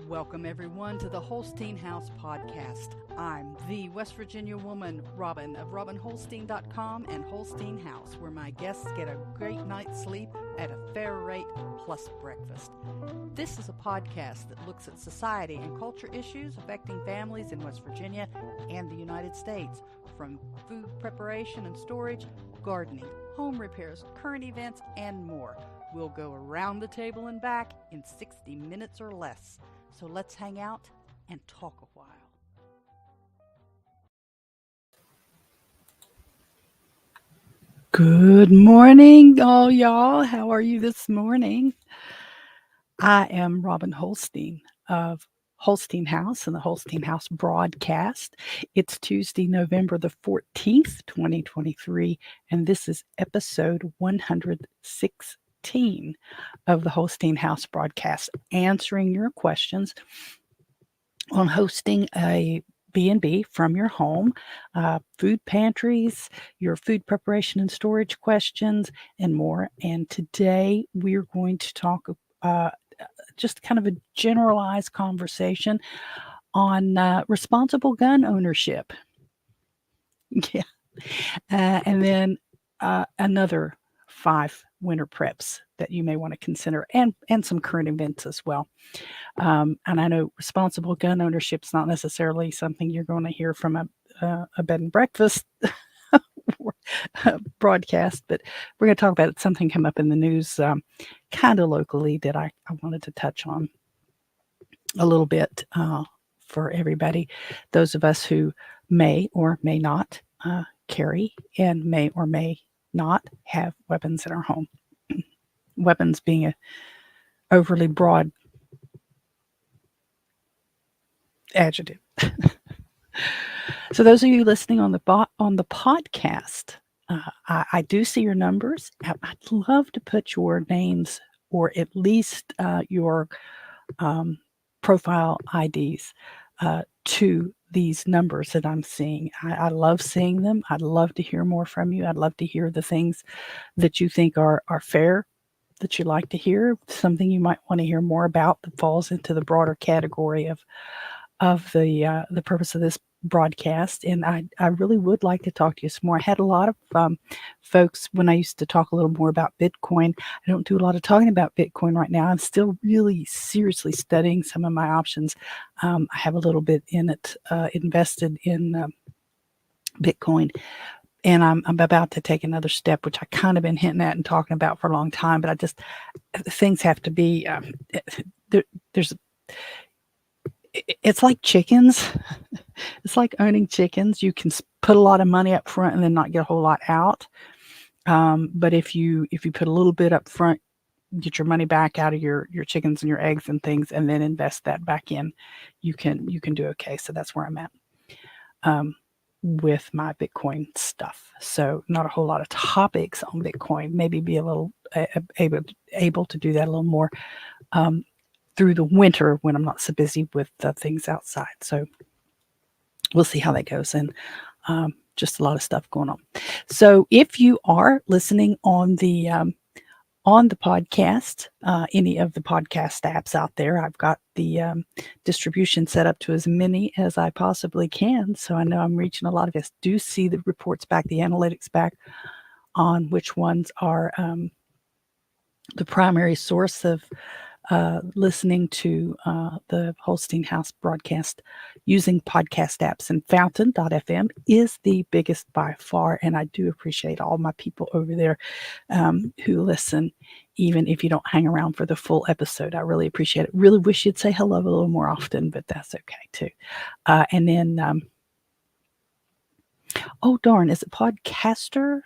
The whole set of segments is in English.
Welcome, everyone, to the Holstein House Podcast. I'm the West Virginia woman, Robin, of RobinHolstein.com and Holstein House, where my guests get a great night's sleep at a fair rate plus breakfast. This is a podcast that looks at society and culture issues affecting families in West Virginia and the United States, from food preparation and storage, gardening, home repairs, current events, and more. We'll go around the table and back in 60 minutes or less. So let's hang out and talk a while. Good morning, all y'all. How are you this morning? I am Robin Holstein of Holstein House and the Holstein House Broadcast. It's Tuesday, November the 14th, 2023, and this is episode 116 of the Holstein House Broadcast, answering your questions on hosting a B&B from your home, food pantries, your food preparation and storage questions, and more. And today we're going to talk just kind of a generalized conversation on responsible gun ownership. Yeah. And then another 5 winter preps that you may want to consider, and some current events as well. And I know responsible gun ownership is not necessarily something you're going to hear from a bed and breakfast broadcast, but we're going to talk about something come up in the news kind of locally that I wanted to touch on a little bit for everybody. Those of us who may or may not carry and may or may not have weapons in our home. Weapons being a overly broad adjective. So those of you listening on the podcast, I do see your numbers. I'd love to put your names or at least your profile IDs to these numbers that I'm seeing. I love seeing them. I'd love to hear more from you. I'd love to hear the things that you think are fair, that you like to hear, something you might want to hear more about that falls into the broader category of the purpose of this broadcast. And I really would like to talk to you some more. I had a lot of folks when I used to talk a little more about Bitcoin. I don't do a lot of talking about Bitcoin right now. I'm still really seriously studying some of my options. I have a little bit in it, invested in Bitcoin. And I'm about to take another step, which I kind of been hinting at and talking about for a long time. But things have to be, it's like chickens. It's like owning chickens. You can put a lot of money up front and then not get a whole lot out. But if you put a little bit up front, get your money back out of your chickens and your eggs and things, and then invest that back in, you can do okay. So that's where I'm at with my Bitcoin stuff. So not a whole lot of topics on Bitcoin. Maybe be a little able to do that a little more through the winter when I'm not so busy with things outside. So we'll see how that goes. And just a lot of stuff going on. So if you are listening on the podcast, any of the podcast apps out there, I've got the distribution set up to as many as I possibly can. So I know I'm reaching a lot of us. Do see the reports back, the analytics back on which ones are the primary source of listening to the Holstein House broadcast using podcast apps, and Fountain.fm is the biggest by far. And I do appreciate all my people over there who listen, even if you don't hang around for the full episode. I really appreciate it. Really wish you'd say hello a little more often, but that's okay too. And then, oh darn, is it Podcaster?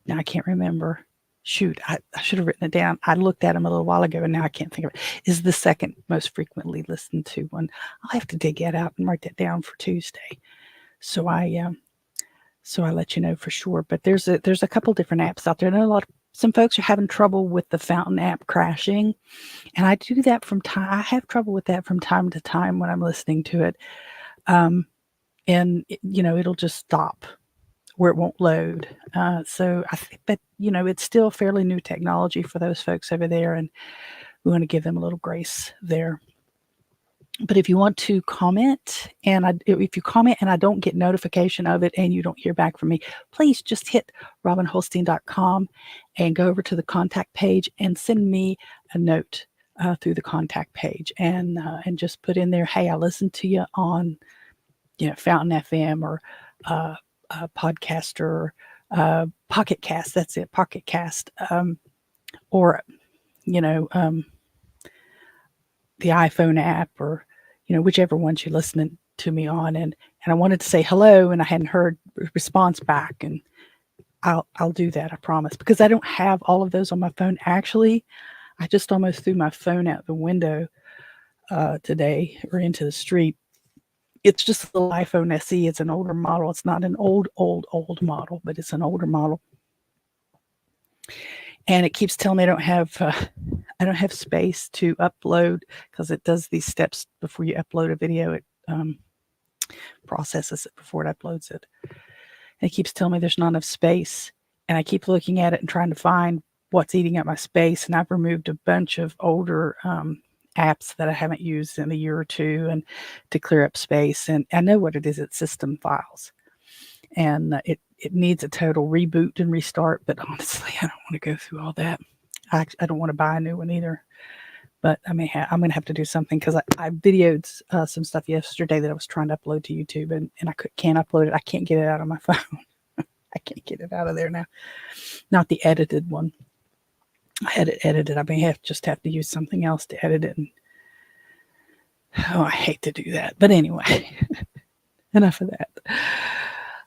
Now I can't remember. Shoot, I should have written it down. I looked at them a little while ago and now I can't think of it. Is the second most frequently listened to one. I'll have to dig that out and write that down for Tuesday. So I let you know for sure. But there's a couple different apps out there. I know some folks are having trouble with the Fountain app crashing. And I do that I have trouble with that from time to time when I'm listening to it. And it'll just stop where it won't load. So I think that, it's still fairly new technology for those folks over there, and we want to give them a little grace there. But if you want to comment, and if you comment and I don't get notification of it and you don't hear back from me, please just hit robinholstein.com and go over to the contact page and send me a note through the contact page, and just put in there, hey, I listened to you on Fountain FM or Podcaster, Pocket Cast. That's it, Pocket Cast, or the iPhone app, or whichever ones you're listening to me on, and I wanted to say hello and I hadn't heard a response back, and I'll do that, I promise, because I don't have all of those on my phone. Actually, I just almost threw my phone out the window today, or into the street. It's just a little iPhone SE. It's an older model. It's not an old model, but it's an older model. And it keeps telling me I don't have space to upload, because it does these steps before you upload a video. It processes it before it uploads it. And it keeps telling me there's not enough space. And I keep looking at it and trying to find what's eating up my space. And I've removed a bunch of older apps that I haven't used in a year or two, and to clear up space. And I know what it is. It's system files. And it needs a total reboot and restart. But honestly, I don't want to go through all that. I don't want to buy a new one either. But I'm going to have to do something, because I videoed some stuff yesterday that I was trying to upload to YouTube, and I can't upload it. I can't get it out of my phone. I can't get it out of there now. Not the edited one. I had it edited. I may just have to use something else to edit it. And I hate to do that. But anyway, enough of that.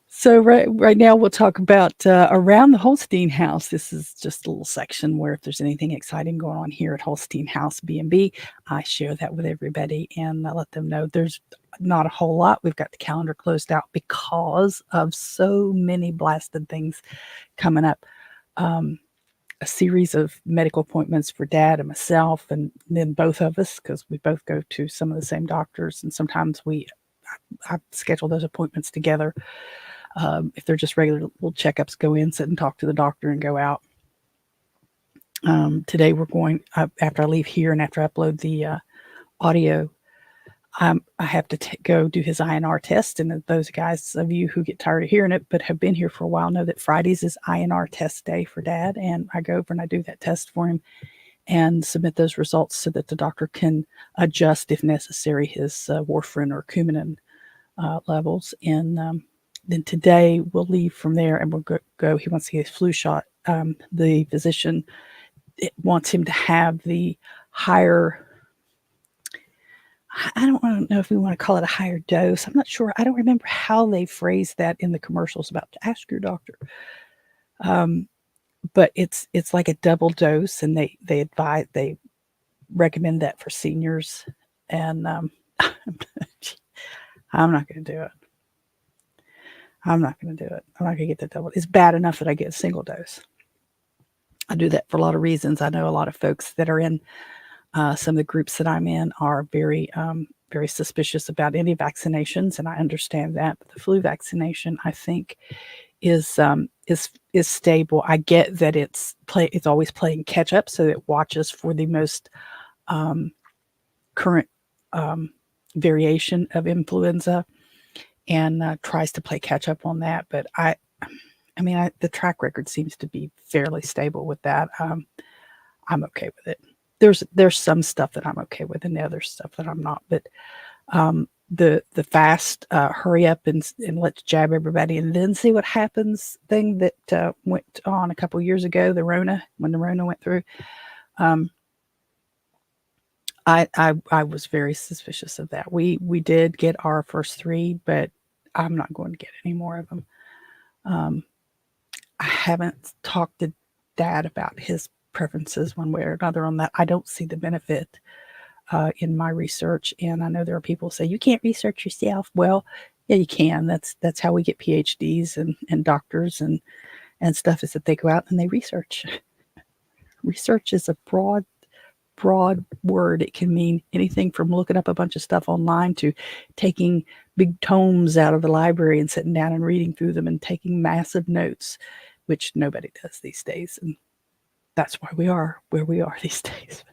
So right now we'll talk about around the Holstein House. This is just a little section where if there's anything exciting going on here at Holstein House BNB, I share that with everybody, and I let them know. There's not a whole lot. We've got the calendar closed out because of so many blasted things coming up. A series of medical appointments for Dad and myself, and then both of us, because we both go to some of the same doctors, and sometimes I schedule those appointments together. If they're just regular little checkups, go in, sit and talk to the doctor, and go out. Today we're going, after I leave here and after I upload the audio, I have to go do his INR test. And those guys of you who get tired of hearing it but have been here for a while know that Fridays is INR test day for Dad. And I go over and I do that test for him and submit those results so that the doctor can adjust, if necessary, his warfarin or Coumadin levels. And then today we'll leave from there and we'll go. He wants to get his flu shot. The physician wants him to have the higher, I don't know if we want to call it a higher dose. I'm not sure. I don't remember how they phrased that in the commercials about to ask your doctor. But it's like a double dose, and they recommend that for seniors. And I'm not going to do it. I'm not going to do it. I'm not going to get the double. It's bad enough that I get a single dose. I do that for a lot of reasons. I know a lot of folks that are in some of the groups that I'm in are very, very suspicious about any vaccinations, and I understand that. But the flu vaccination, I think, is stable. I get that it's always playing catch up, so it watches for the most current variation of influenza, and tries to play catch up on that. But the track record seems to be fairly stable with that. I'm okay with it. There's some stuff that I'm okay with, and the other stuff that I'm not. But the fast hurry up and let's jab everybody and then see what happens thing that went on a couple years ago, when the Rona went through. I was very suspicious of that. We did get our first 3, but I'm not going to get any more of them. I haven't talked to Dad about his preferences one way or another on that. I don't see the benefit in my research, and I know there are people who say you can't research yourself. Well, yeah, you can. That's how we get PhDs and doctors and stuff, is that they go out and they research. Research is a broad word. It can mean anything from looking up a bunch of stuff online to taking big tomes out of the library and sitting down and reading through them and taking massive notes, which nobody does these days. And that's why we are where we are these days.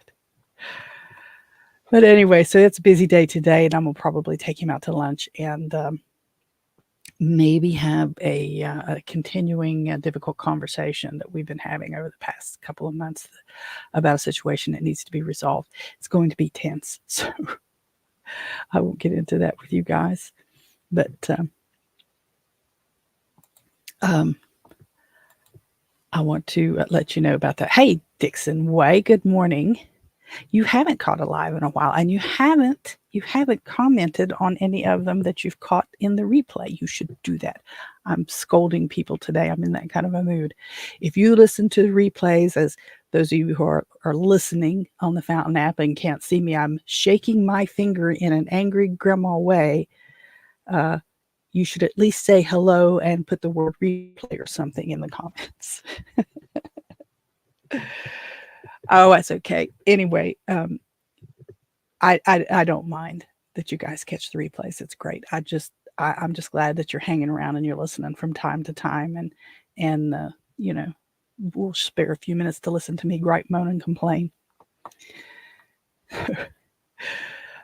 But anyway, so it's a busy day today, and I'm gonna probably take him out to lunch and maybe have a continuing difficult conversation that we've been having over the past couple of months about a situation that needs to be resolved. It's going to be tense, so I won't get into that with you guys. But I want to let you know about that. Hey, Dixon Way, good morning. You haven't caught a live in a while, and you haven't commented on any of them that you've caught in the replay. You should do that. I'm scolding people today. I'm in that kind of a mood. If you listen to the replays, as those of you who are listening on the Fountain app and can't see me, I'm shaking my finger in an angry grandma way. You should at least say hello and put the word replay or something in the comments. Oh, that's okay. Anyway, I don't mind that you guys catch the replays. It's great. I'm just glad that you're hanging around and you're listening from time to time, and we'll spare a few minutes to listen to me gripe, moan, and complain.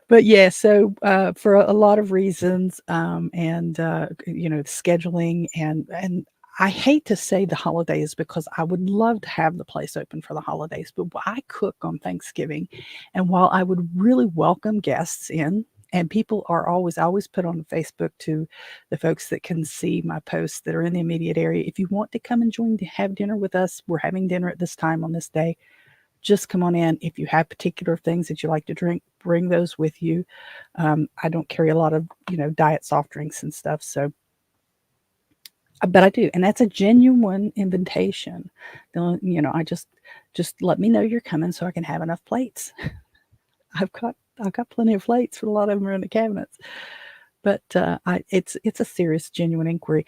But yeah, so for a lot of reasons, and scheduling and I hate to say the holidays because I would love to have the place open for the holidays, but I cook on Thanksgiving, and while I would really welcome guests in, and people are always put on Facebook to the folks that can see my posts that are in the immediate area. If you want to come and join to have dinner with us, we're having dinner at this time on this day. Just come on in. If you have particular things that you like to drink, bring those with you. I don't carry a lot of, diet soft drinks and stuff. So, but I do. And that's a genuine invitation. I just let me know you're coming so I can have enough plates. I've got plenty of plates, but a lot of them are in the cabinets. But it's a serious, genuine inquiry.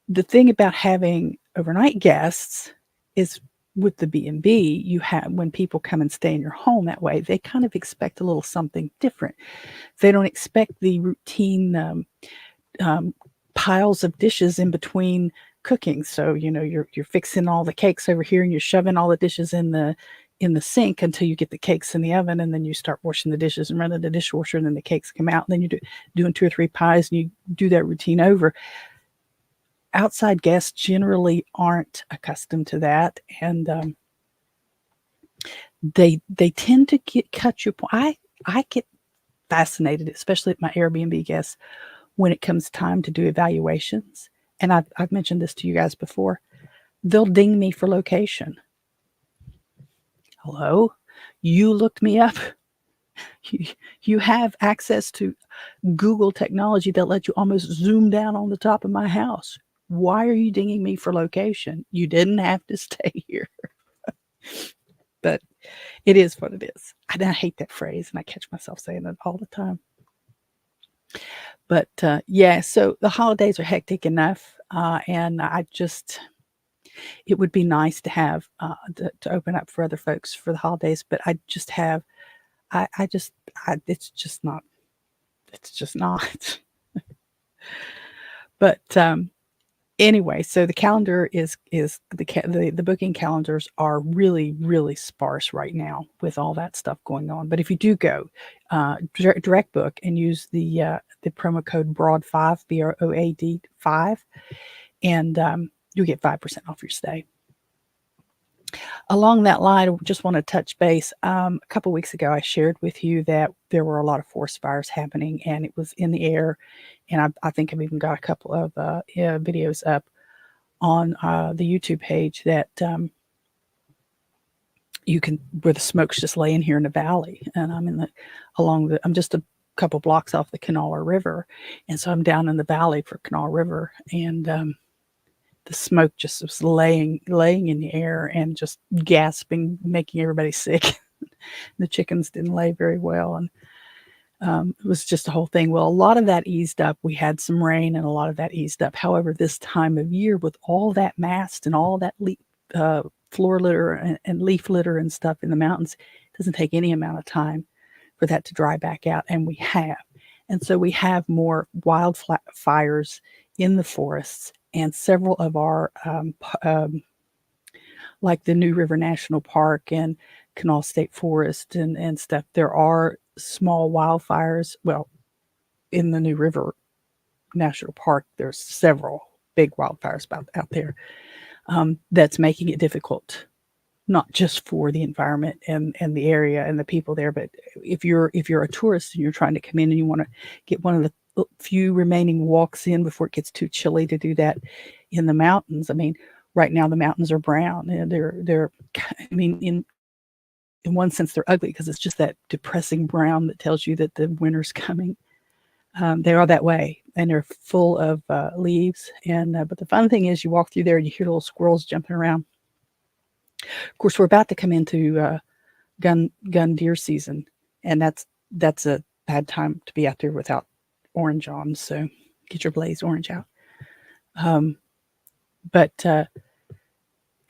The thing about having overnight guests is, with the B&B, you have, when people come and stay in your home that way, they kind of expect a little something different. They don't expect the routine piles of dishes in between cooking. So you're fixing all the cakes over here, and you're shoving all the dishes in the sink until you get the cakes in the oven, and then you start washing the dishes and running the dishwasher, and then the cakes come out, and then you're doing 2 or 3 pies, and you do that routine over. Outside guests generally aren't accustomed to that, and they tend to cut you. I get fascinated, especially at my Airbnb guests, when it comes time to do evaluations. And I've mentioned this to you guys before. They'll ding me for location. Hello, you looked me up. You have access to Google technology that lets you almost zoom down on the top of my house. Why are you dinging me for location? You didn't have to stay here. But it is what it is. I hate that phrase, and I catch myself saying it all the time. But yeah, so the holidays are hectic enough, and it would be nice to have to open up for other folks for the holidays. But it's just not. It's just not. But anyway, so the calendar is the booking calendars are really, really sparse right now with all that stuff going on. But if you do go direct book and use the promo code BROAD5, BROAD 5, and you'll get 5% off your stay. Along that line, I just want to touch base. A couple weeks ago, I shared with you that there were a lot of forest fires happening, and it was in the air. And I think I've even got a couple of videos up on the YouTube page that you can, where the smoke's just laying here in the valley. And I'm just a couple blocks off the Kanawha River. And so I'm down in the valley for Kanawha River, and the smoke just was laying in the air and just gasping, making everybody sick. The chickens didn't lay very well, and it was just a whole thing. Well, a lot of that eased up. We had some rain, and a lot of that eased up. However, this time of year, with all that mast and all that floor litter and leaf litter and stuff in the mountains, it doesn't take any amount of time for that to dry back out, and we have. And so we have more wildfires in the forests, and several of our, like the New River National Park and Canal State Forest and stuff. There are small wildfires. Well, in the New River National Park, there's several big wildfires out there. That's making it difficult, not just for the environment and the area and the people there, but if you're a tourist and you're trying to come in and you want to get one of the few remaining walks in before it gets too chilly to do that in the mountains. I mean, right now the mountains are brown and they're I mean, in one sense they're ugly because it's just that depressing brown that tells you that the winter's coming. They are that way, and they're full of leaves. And but the fun thing is, you walk through there and you hear little squirrels jumping around. Of course, we're about to come into gun deer season, and that's a bad time to be out there without orange on. So get your blaze orange out. But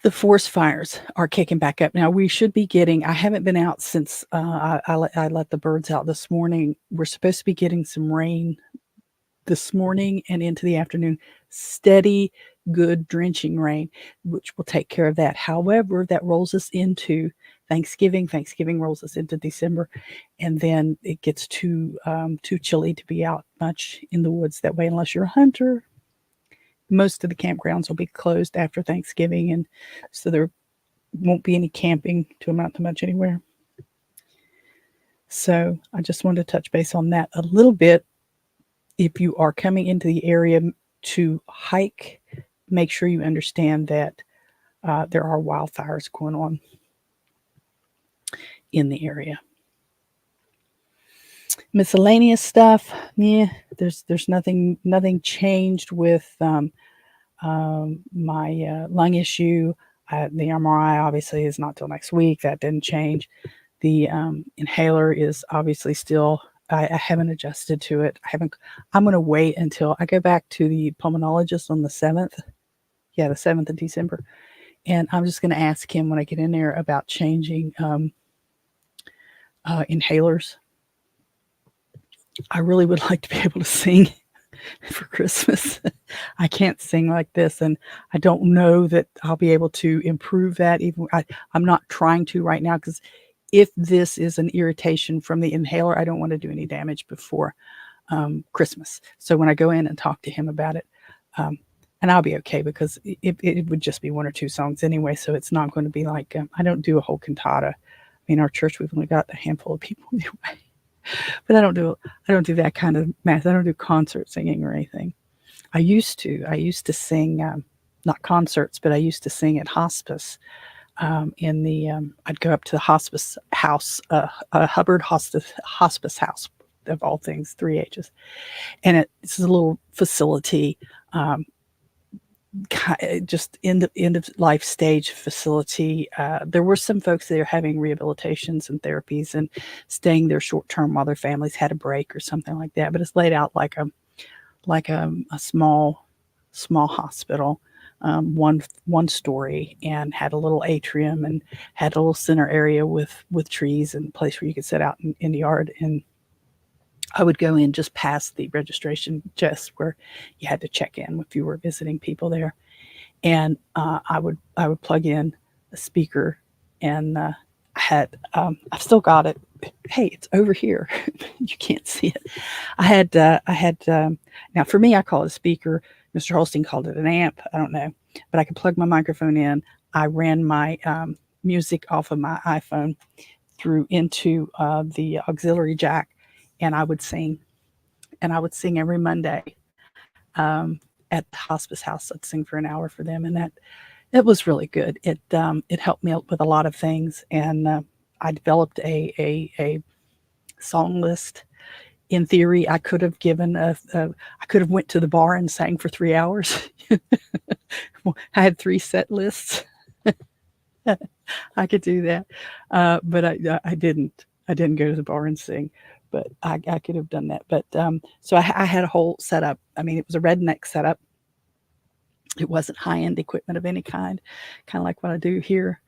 the forest fires are kicking back up now. We should be getting. I haven't been out since I let the birds out this morning. We're supposed to be getting some rain this morning and into the afternoon. Steady, good drenching rain, which will take care of that. However, that rolls us into Thanksgiving. Thanksgiving rolls us into December, and then it gets too chilly to be out much in the woods that way unless you're a hunter. Most of the campgrounds will be closed after Thanksgiving, and so there won't be any camping to amount to much anywhere. So I just wanted to touch base on that a little bit. If you are coming into the area to hike, make sure you understand that there are wildfires going on in the area. Miscellaneous stuff, yeah. There's nothing changed with my lung issue. The MRI obviously is not till next week. That didn't change. The inhaler is obviously still. I haven't adjusted to it. I'm going to wait until I go back to the pulmonologist on the 7th. Yeah, the 7th of December. And I'm just going to ask him when I get in there about changing inhalers. I really would like to be able to sing for Christmas. I can't sing like this, and I don't know that I'll be able to improve that. Even I'm not trying to right now, because if this is an irritation from the inhaler, I don't want to do any damage before Christmas. So when I go in and talk to him about it, and I'll be okay, because it would just be one or two songs anyway, so it's not going to be like I don't do a whole cantata. I mean, our church, we've only got a handful of people anyway. But I don't do that kind of math. I don't do concert singing or anything. I used to sing, not concerts, but I used to sing at hospice. I'd go up to the hospice house, Hubbard hospice house, of all things, 3 H's, and it's a little facility, just end of life stage facility. There were some folks there having rehabilitations and therapies and staying there short term while their families had a break or something like that. But it's laid out like a small hospital, one story, and had a little atrium and had a little center area with trees and a place where you could sit out in the yard. And I would go in just past the registration desk where you had to check in if you were visiting people there, and I would plug in a speaker, and I've still got it. Hey, it's over here. You can't see it. I had now for me, I call it a speaker. Mr. Holstein called it an amp. I don't know, but I could plug my microphone in. I ran my music off of my iPhone through into the auxiliary jack, and I would sing every Monday at the hospice house. I'd sing for an hour for them, and it was really good. It helped me out with a lot of things, and I developed a song list. In theory, I could have went to the bar and sang for 3 hours. I had 3 set lists. I could do that, but I didn't. I didn't go to the bar and sing, but I could have done that. But so I had a whole setup. I mean, it was a redneck setup. It wasn't high-end equipment of any kind of like what I do here.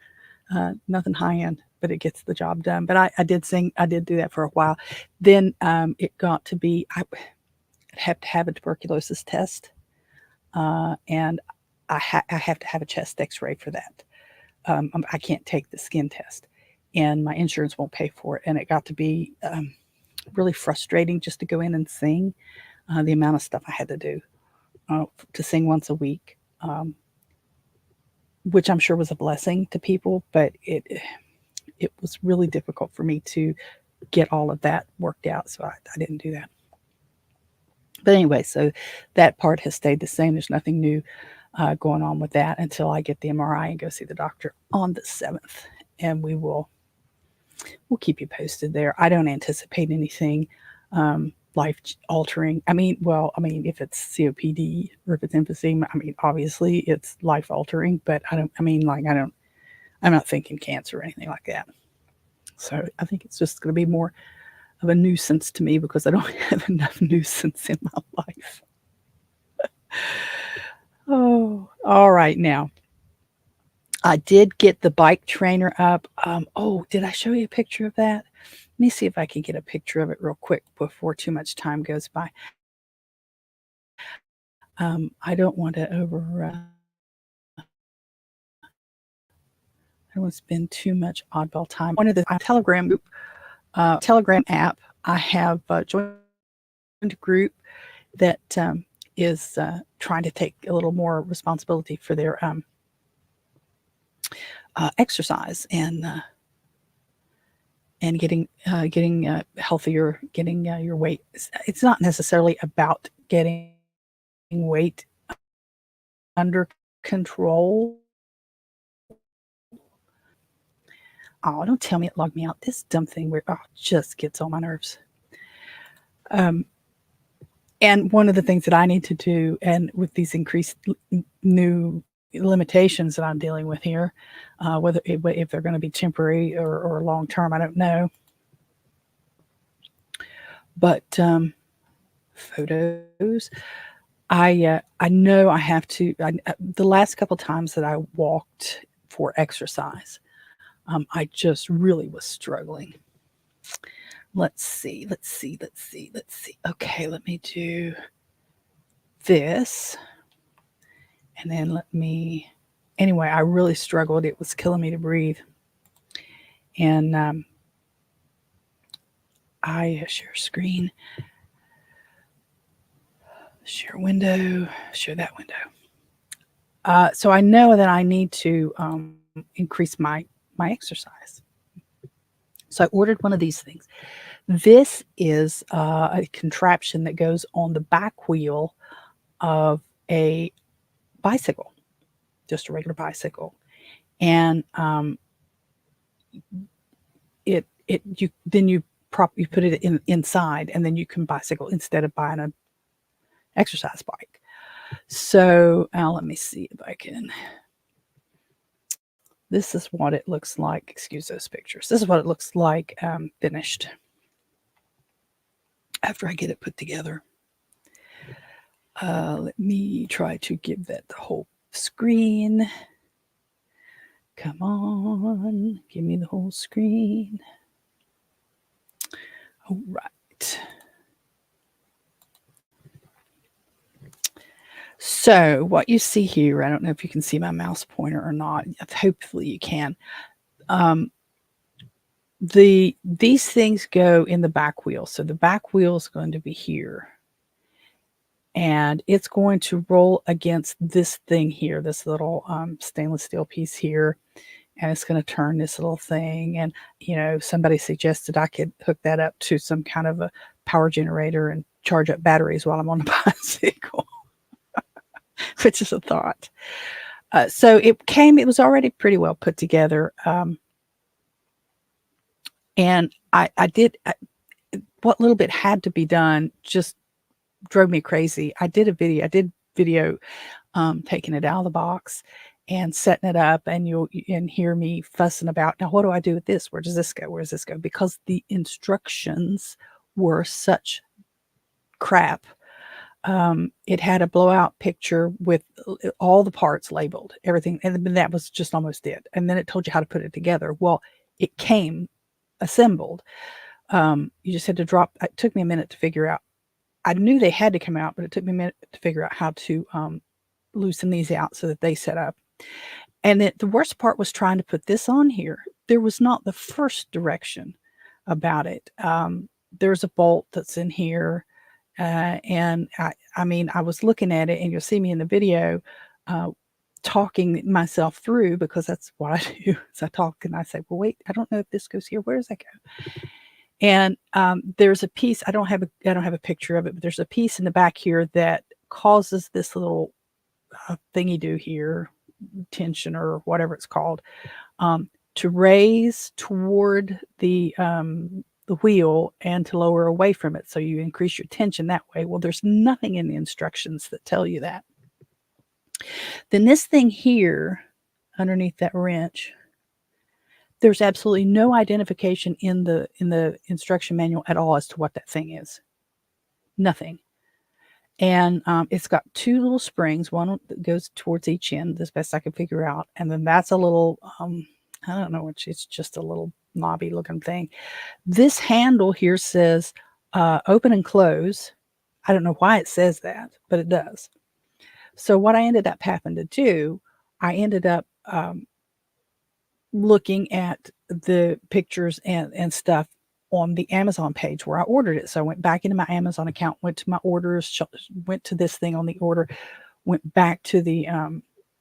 Nothing high-end, but it gets the job done. But I did sing. I did do that for a while. Then it got to be I have to have a tuberculosis test, and I have to have a chest X-ray for that. I can't take the skin test. and my insurance won't pay for it. And it got to be really frustrating just to go in and sing. The amount of stuff I had to do to sing once a week, which I'm sure was a blessing to people, but it was really difficult for me to get all of that worked out. So I didn't do that. But anyway, so that part has stayed the same. There's nothing new going on with that until I get the MRI and go see the doctor on the 7th. And we'll keep you posted there. I don't anticipate anything life altering. I mean, if it's COPD or if it's emphysema, obviously it's life altering, but I'm not thinking cancer or anything like that. So I think it's just going to be more of a nuisance to me because I don't have enough nuisance in my life. Oh, all right. Now, I did get the bike trainer up. Did I show you a picture of that? Let me see if I can get a picture of it real quick before too much time goes by. I don't want to I don't want to spend too much oddball time. One of the Telegram group, Telegram app, I have joined a group that is trying to take a little more responsibility for their exercise and getting healthier, getting your weight. It's not necessarily about getting weight under control. Oh, don't tell me it logged me out. This dumb thing where just gets on my nerves. And one of the things that I need to do, and with these increased new limitations that I'm dealing with here, whether if they're going to be temporary or long term, I don't know. But photos, I know I have to. The last couple times that I walked for exercise, I just really was struggling. Let's see. Okay, let me do this. And then anyway, I really struggled. It was killing me to breathe. And I share screen, share window, share that window. So I know that I need to increase my exercise. So I ordered one of these things. This is a contraption that goes on the back wheel of a bicycle, just a regular bicycle, and you put it inside, and then you can bicycle instead of buying an exercise bike. So let me see if I can. This is what it looks like. Excuse those pictures. This is what it looks like finished after I get it put together. Let me try to give that the whole screen. Come on, give me the whole screen. All right. So what you see here, I don't know if you can see my mouse pointer or not. Hopefully you can. These things go in the back wheel. So the back wheel is going to be here. And it's going to roll against this thing here, this little stainless steel piece here. And it's going to turn this little thing. And, somebody suggested I could hook that up to some kind of a power generator and charge up batteries while I'm on the bicycle, which is a thought. So it was already pretty well put together. And I did what little bit had to be done just drove me crazy. I did video taking it out of the box and setting it up, and you'll hear me fussing about, now what do I do with this? Where does this go? Where does this go? Because the instructions were such crap. It had a blowout picture with all the parts labeled, everything, and that was just almost it. And then it told you how to put it together. Well, it came assembled. You just had to drop. It took me a minute to figure out. I knew they had to come out, but it took me a minute to figure out how to loosen these out so that they set up. And the worst part was trying to put this on here. there was not the first direction about it. There's a bolt that's in here. And I mean, I was looking at it, and you'll see me in the video talking myself through, because that's what I do. Is I talk and I say, well, wait, I don't know if this goes here. Where does that go? And there's a piece. I don't have a picture of it, but there's a piece in the back here that causes this little thingy do here, tension or whatever it's called, to raise toward the wheel and to lower away from it. So you increase your tension that way. Well, there's nothing in the instructions that tell you that. Then this thing here underneath that wrench, there's absolutely no identification in the instruction manual at all as to what that thing is. Nothing. And it's got two little springs, one that goes towards each end, as best I can figure out. And then that's a little, I don't know, it's just a little knobby looking thing. This handle here says open and close. I don't know why it says that, but it does. So what I ended up having to do, I ended up looking at the pictures and stuff on the Amazon page where I ordered it. So I went back into my Amazon account, went to my orders, went to this thing on the order, went back to the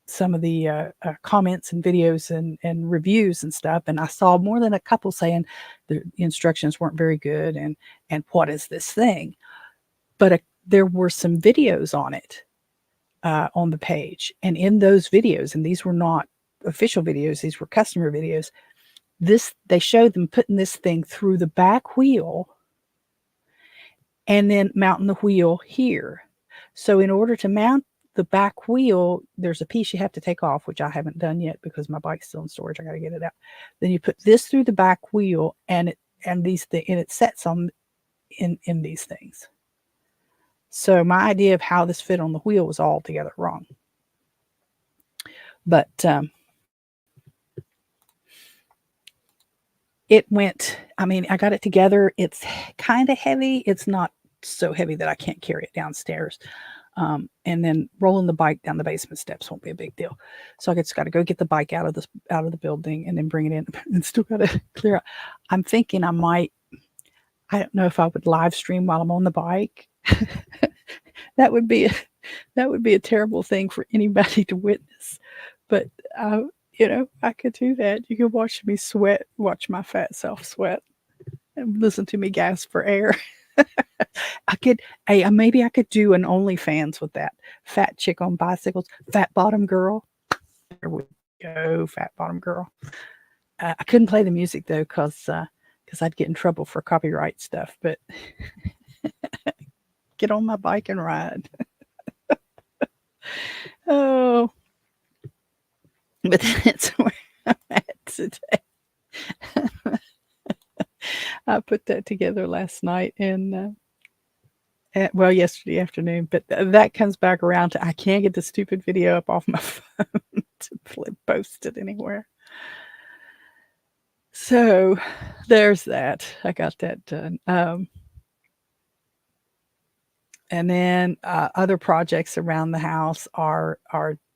some of the comments and videos and reviews and stuff. And I saw more than a couple saying the instructions weren't very good and what is this thing? But there were some videos on it on the page. And in those videos, and these were not official videos, these were customer videos, they showed them putting this thing through the back wheel and then mounting the wheel here. So in order to mount the back wheel, there's a piece you have to take off, which I haven't done yet because my bike's still in storage. I got to get it out. Then you put this through the back wheel, and it sets on in these things. So my idea of how this fit on the wheel was altogether wrong. But it went, I mean, I got it together. It's kind of heavy. It's not so heavy that I can't carry it downstairs. And then rolling the bike down the basement steps won't be a big deal. So I just got to go get the bike out of the building and then bring it in, and still got to clear out. I'm thinking I don't know if I would live stream while I'm on the bike. That would be a terrible thing for anybody to witness. But I could do that. You could watch me sweat, watch my fat self sweat, and listen to me gasp for air. Maybe I could do an OnlyFans with that. Fat chick on bicycles, fat bottom girl. There we go, fat bottom girl. I couldn't play the music though, because I'd get in trouble for copyright stuff. But get on my bike and ride. Oh, but that's where I'm at today. I put that together last night and yesterday afternoon, but that comes back around to I can't get the stupid video up off my phone to post it anywhere. So there's that. I got that done. And then other projects around the house are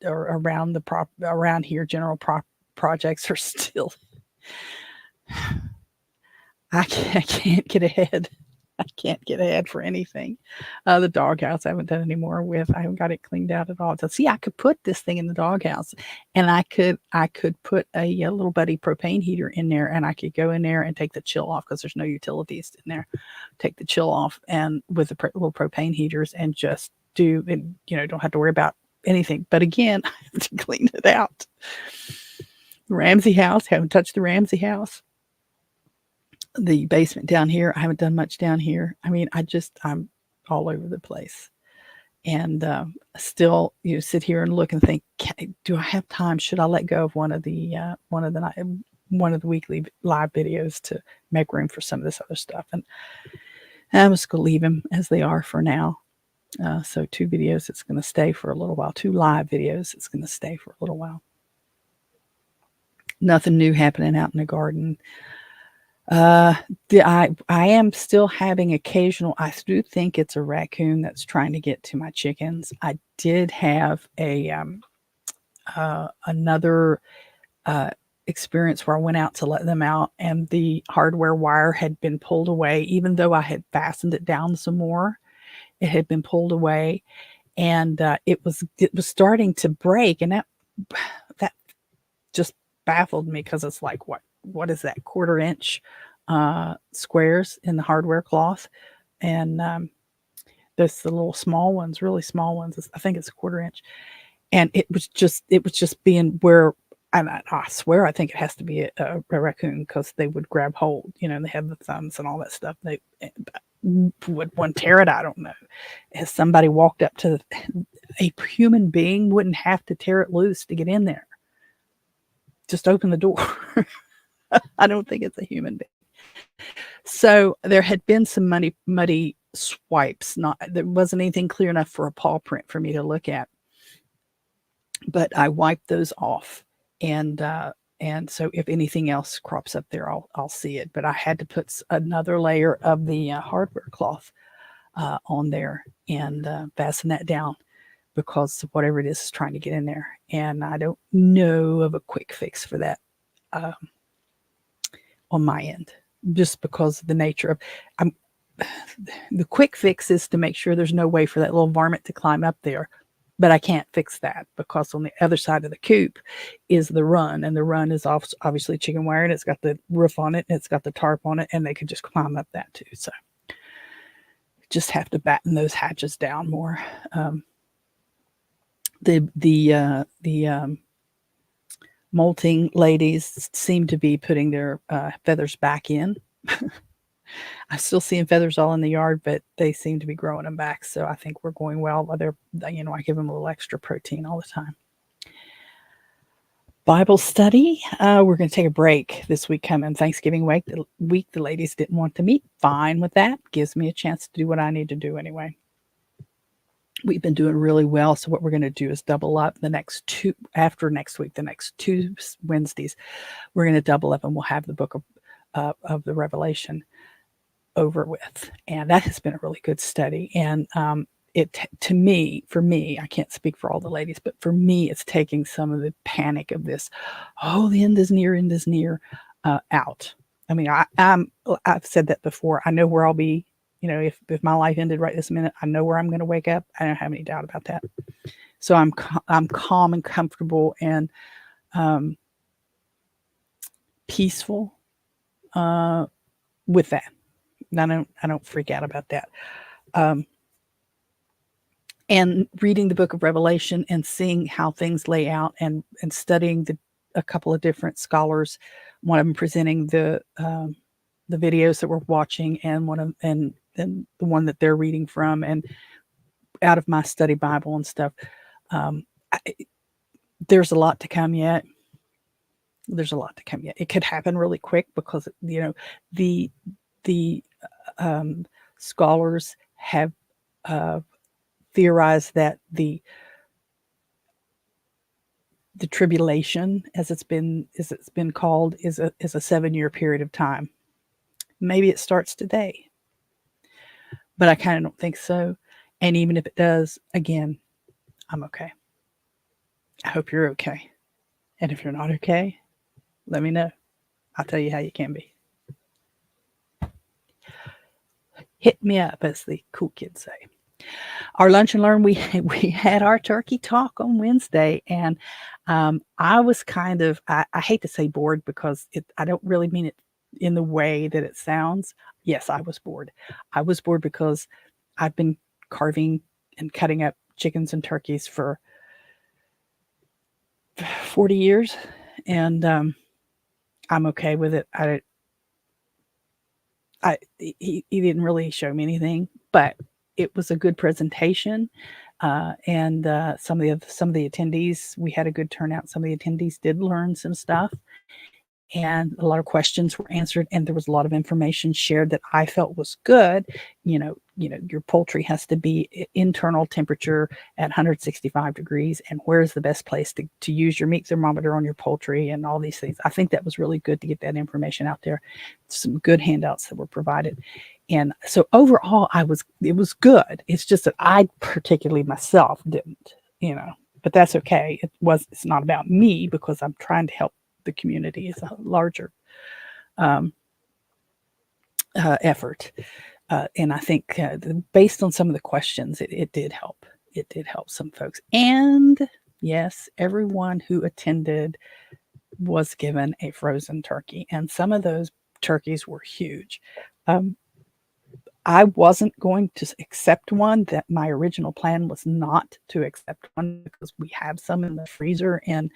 around here. General projects are still. I can't get ahead. I can't get ahead for anything. The doghouse I haven't done any more with. I haven't got it cleaned out at all. So see, I could put this thing in the doghouse, and I could put a little buddy propane heater in there, and I could go in there and take the chill off because there's no utilities in there. Take the chill off and with the little propane heaters and just don't have to worry about anything. But again, I have to clean it out. Ramsey house, haven't touched the Ramsey house. The basement down here, I haven't done much down here. I mean, I'm all over the place. And still, sit here and look and think, do I have time? Should I let go of one of the weekly live videos to make room for some of this other stuff? And I'm just going to leave them as they are for now. So 2 videos, it's going to stay for a little while. 2 live videos, it's going to stay for a little while. Nothing new happening out in the garden. I am still having occasional, I do think it's a raccoon that's trying to get to my chickens. I did have another experience where I went out to let them out, and the hardware wire had been pulled away. Even though I had fastened it down some more, it had been pulled away, and it was starting to break, and that just baffled me, because it's like, what is that, 1/4 inch squares in the hardware cloth, and there's the little small ones, really small ones. I think it's 1/4 inch, and it was just being where. And I swear, I think it has to be a raccoon, because they would grab hold. They have the thumbs and all that stuff. Would one tear it? I don't know. As somebody walked up to a human being, wouldn't have to tear it loose to get in there. Just open the door. I don't think it's a human being. So there had been some muddy swipes. There wasn't anything clear enough for a paw print for me to look at. But I wiped those off. And so if anything else crops up there, I'll see it. But I had to put another layer of the hardware cloth on there and fasten that down, because whatever it is trying to get in there. And I don't know of a quick fix for that on my end, just because of the nature of the quick fix is to make sure there's no way for that little varmint to climb up there. But I can't fix that, because on the other side of the coop is the run, and the run is obviously chicken wire, and it's got the roof on it, and it's got the tarp on it, and they could just climb up that too. So just have to batten those hatches down more. The molting ladies seem to be putting their feathers back in. I'm still seeing feathers all in the yard, but they seem to be growing them back. So I think we're going well. I give them a little extra protein all the time. Bible study. We're going to take a break this week coming. Thanksgiving week, the ladies didn't want to meet. Fine with that. Gives me a chance to do what I need to do anyway. We've been doing really well. So what we're going to do is double up the next two, after next week, the next 2 Wednesdays, we're going to double up, and we'll have the book of the Revelation over with. And that has been a really good study. And for me, I can't speak for all the ladies, but for me, it's taking some of the panic of this, the end is near, out. I mean, I've said that before. I know where I'll be, if my life ended right this minute, I know where I'm going to wake up. I don't have any doubt about that. So I'm calm and comfortable and peaceful with that. I don't freak out about that. And reading the book of Revelation and seeing how things lay out, and studying a couple of different scholars, one of them presenting the videos that we're watching, and the one that they're reading from, and out of my study Bible and stuff. There's a lot to come yet. It could happen really quick, because the scholars have theorized that the tribulation, as it's been called, is a 7-year period of time. Maybe it starts today, but I kind of don't think so. And even if it does, again, I'm okay. I hope you're okay. And if you're not okay, let me know. I'll tell you how you can be. Hit me up, as the cool kids say. Our lunch and learn, we had our turkey talk on Wednesday, and I was kind of, I hate to say bored, because I don't really mean it in the way that it sounds. Yes, I was bored. I was bored because I've been carving and cutting up chickens and turkeys for 40 years, and I'm okay with it. He didn't really show me anything, but it was a good presentation, and some of the attendees, we had a good turnout. Some of the attendees did learn some stuff, and a lot of questions were answered, and there was a lot of information shared that I felt was good. Your poultry has to be internal temperature at 165 degrees, and where's the best place to use your meat thermometer on your poultry, and all these things. I think that was really good to get that information out there. Some good handouts that were provided. And so overall, it was good. It's just that I particularly myself didn't, but that's okay. It's not about me, because I'm trying to help the community. It's a larger effort. And I think based on some of the questions, it did help. It did help some folks. And yes, everyone who attended was given a frozen turkey. And some of those turkeys were huge. I wasn't going to accept one. That my original plan was not to accept one because we have some in the freezer. And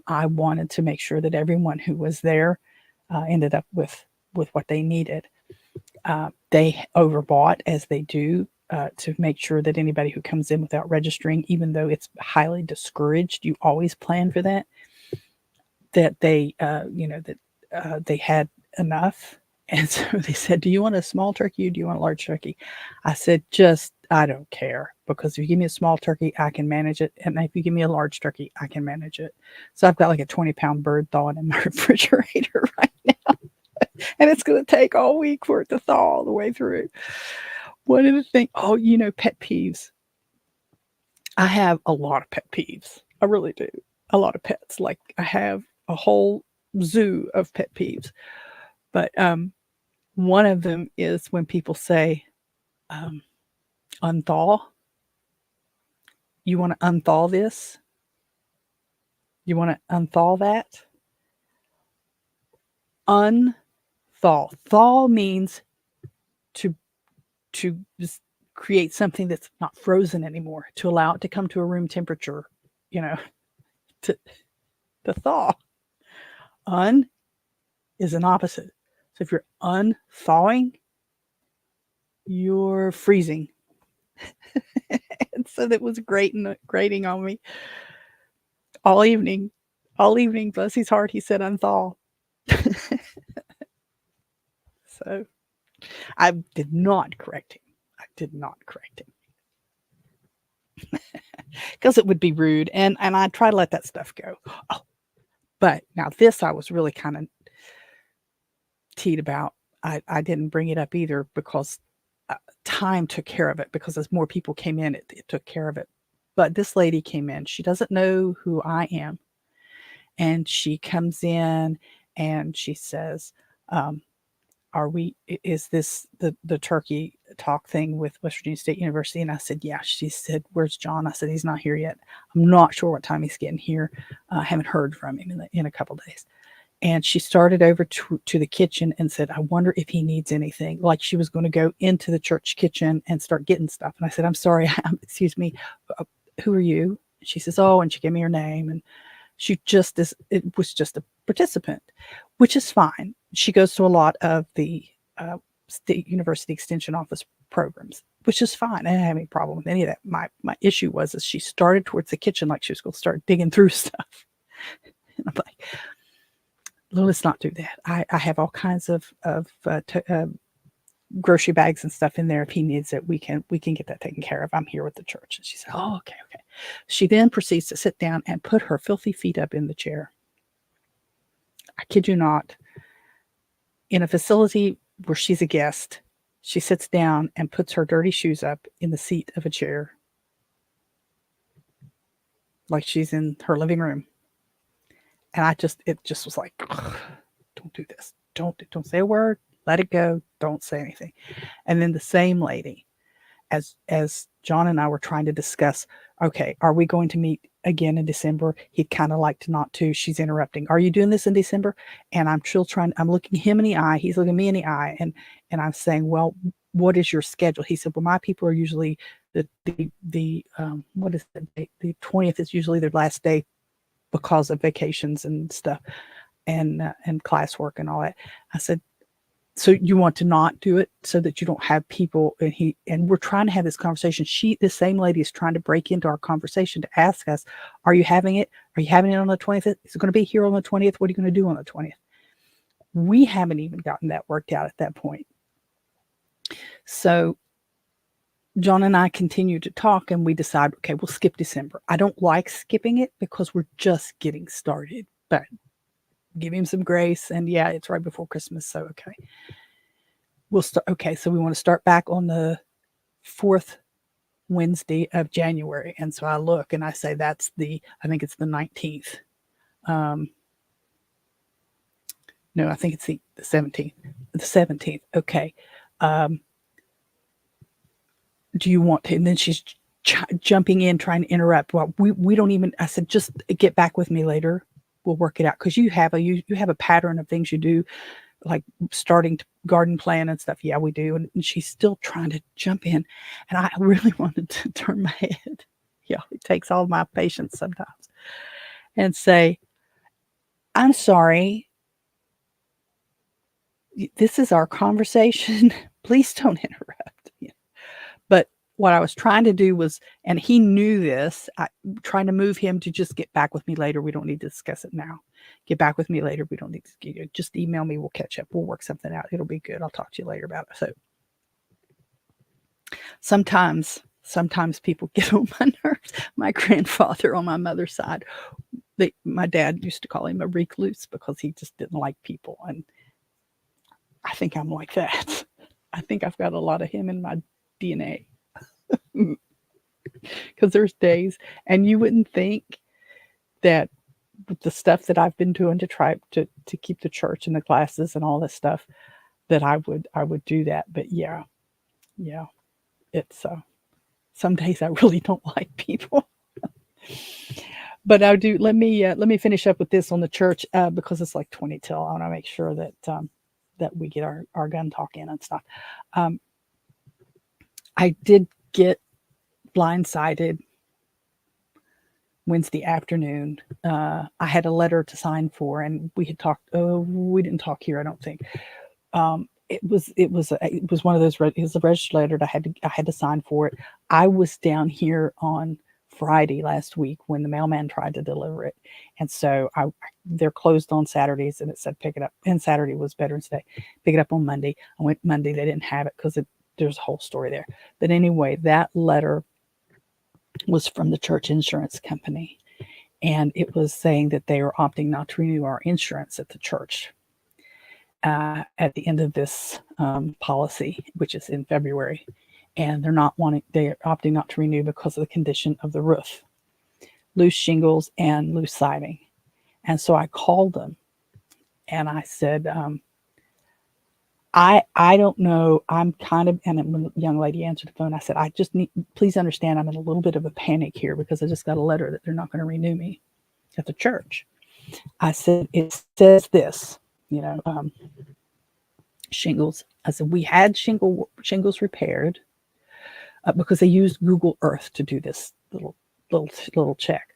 I wanted to make sure that everyone who was there ended up with what they needed. They overbought, as they do, to make sure that anybody who comes in without registering, even though it's highly discouraged, you always plan for that, that they, they had enough. And so they said, do you want a small turkey or do you want a large turkey? I said, I don't care, because if you give me a small turkey, I can manage it. And if you give me a large turkey, I can manage it. So I've got like a 20-pound bird thawing in my refrigerator right now. And it's going to take all week for it to thaw all the way through. One of the things, pet peeves. I have a lot of pet peeves. I really do. A lot of pets. Like I have a whole zoo of pet peeves. But one of them is when people say, unthaw. You want to unthaw this? You want to unthaw that? Unthaw. Thaw means to create something that's not frozen anymore, to allow it to come to a room temperature, to thaw. Un is an opposite. So if you're unthawing, you're freezing. And so that was grating on me all evening. All evening, bless his heart, he said unthaw. So I did not correct him. Because it would be rude. And I try to let that stuff go. Oh, but now this I was really kind of teed about. I didn't bring it up either because time took care of it, because as more people came in, it took care of it. But this lady came in. She doesn't know who I am. And she comes in and she says, is this the turkey talk thing with West Virginia State University? And I said, yeah. She said, where's John? I said, he's not here yet. I'm not sure what time he's getting here. I haven't heard from him in a couple of days. And she started over to the kitchen and said, I wonder if he needs anything. Like she was going to go into the church kitchen and start getting stuff. And I said, I'm sorry, excuse me, who are you? And she says, oh, and she gave me her name. And it was just a participant, which is fine. She goes to a lot of the State University Extension Office programs, which is fine. I didn't have any problem with any of that. My issue was she started towards the kitchen like she was going to start digging through stuff. And I'm like, well, let's not do that. I have all kinds of grocery bags and stuff in there. If he needs it, we can get that taken care of. I'm here with the church. And she said, oh, okay. She then proceeds to sit down and put her filthy feet up in the chair. I kid you not. In a facility where she's a guest, she sits down and puts her dirty shoes up in the seat of a chair, like she's in her living room. And it just was like, don't do this. Don't say a word. Let it go. Don't say anything. And then the same lady, as John and I were trying to discuss, okay, are we going to meet again in December? He'd kind of like to not to. She's interrupting. Are you doing this in December? And I'm looking him in the eye. He's looking me in the eye. And I'm saying, well, what is your schedule? He said, well, my people are usually the 20th is usually their last day because of vacations and stuff and classwork and all that. I said, so you want to not do it so that you don't have people, and we're trying to have this conversation. This same lady is trying to break into our conversation to ask us, are you having it? Are you having it on the 20th? Is it going to be here on the 20th? What are you going to do on the 20th? We haven't even gotten that worked out at that point. So John and I continue to talk and we decide, okay, we'll skip December. I don't like skipping it because we're just getting started, but give him some grace. And yeah, it's right before Christmas. So, okay. We'll start. Okay. So we want to start back on the 4th Wednesday of January. And so I look and I say, I think it's the 19th. No, I think it's the 17th. The 17th. Okay. Do you want to? And then she's jumping in, trying to interrupt. Well, we don't even, I said, just get back with me later. We'll work it out. Because you have a pattern of things you do, like starting to garden plan and stuff. Yeah, we do. And she's still trying to jump in. And I really wanted to turn my head. Yeah, it takes all my patience sometimes. And say, I'm sorry. This is our conversation. Please don't interrupt. Yeah. But what I was trying to do was, and he knew this, trying to move him to just get back with me later. We don't need to discuss it now. Get back with me later. We don't need to just email me. We'll catch up. We'll work something out. It'll be good. I'll talk to you later about it. So sometimes people get on my nerves. My grandfather on my mother's side, my dad used to call him a recluse because he just didn't like people. And I think I'm like that. I think I've got a lot of him in my DNA. Because there's days, and you wouldn't think that with the stuff that I've been doing to try to keep the church and the classes and all this stuff, that I would do that. But yeah, it's some days I really don't like people. But I do. Let me finish up with this on the church because it's like 20 till. I want to make sure that that we get our gun talk in and stuff. I did get blindsided Wednesday afternoon. I had a letter to sign for, and we had talked. Oh, we didn't talk here, I don't think. It was one of those. It was a registered letter that I had to sign for it. I was down here on Friday last week when the mailman tried to deliver it, and so they're closed on Saturdays, and it said pick it up. And Saturday was Veterans Day. Pick it up on Monday. I went Monday. They didn't have it because there's a whole story there. But anyway, that letter was from the church insurance company, and it was saying that they were opting not to renew our insurance at the church at the end of this policy, which is in February, and they're opting not to renew because of the condition of the roof, loose shingles and loose siding. And so I called them and I said, I don't know. I'm kind of, and when the young lady answered the phone, I said, please understand, I'm in a little bit of a panic here because I just got a letter that they're not going to renew me at the church. I said, it says this, shingles. I said, we had shingles repaired because they used Google Earth to do this little check.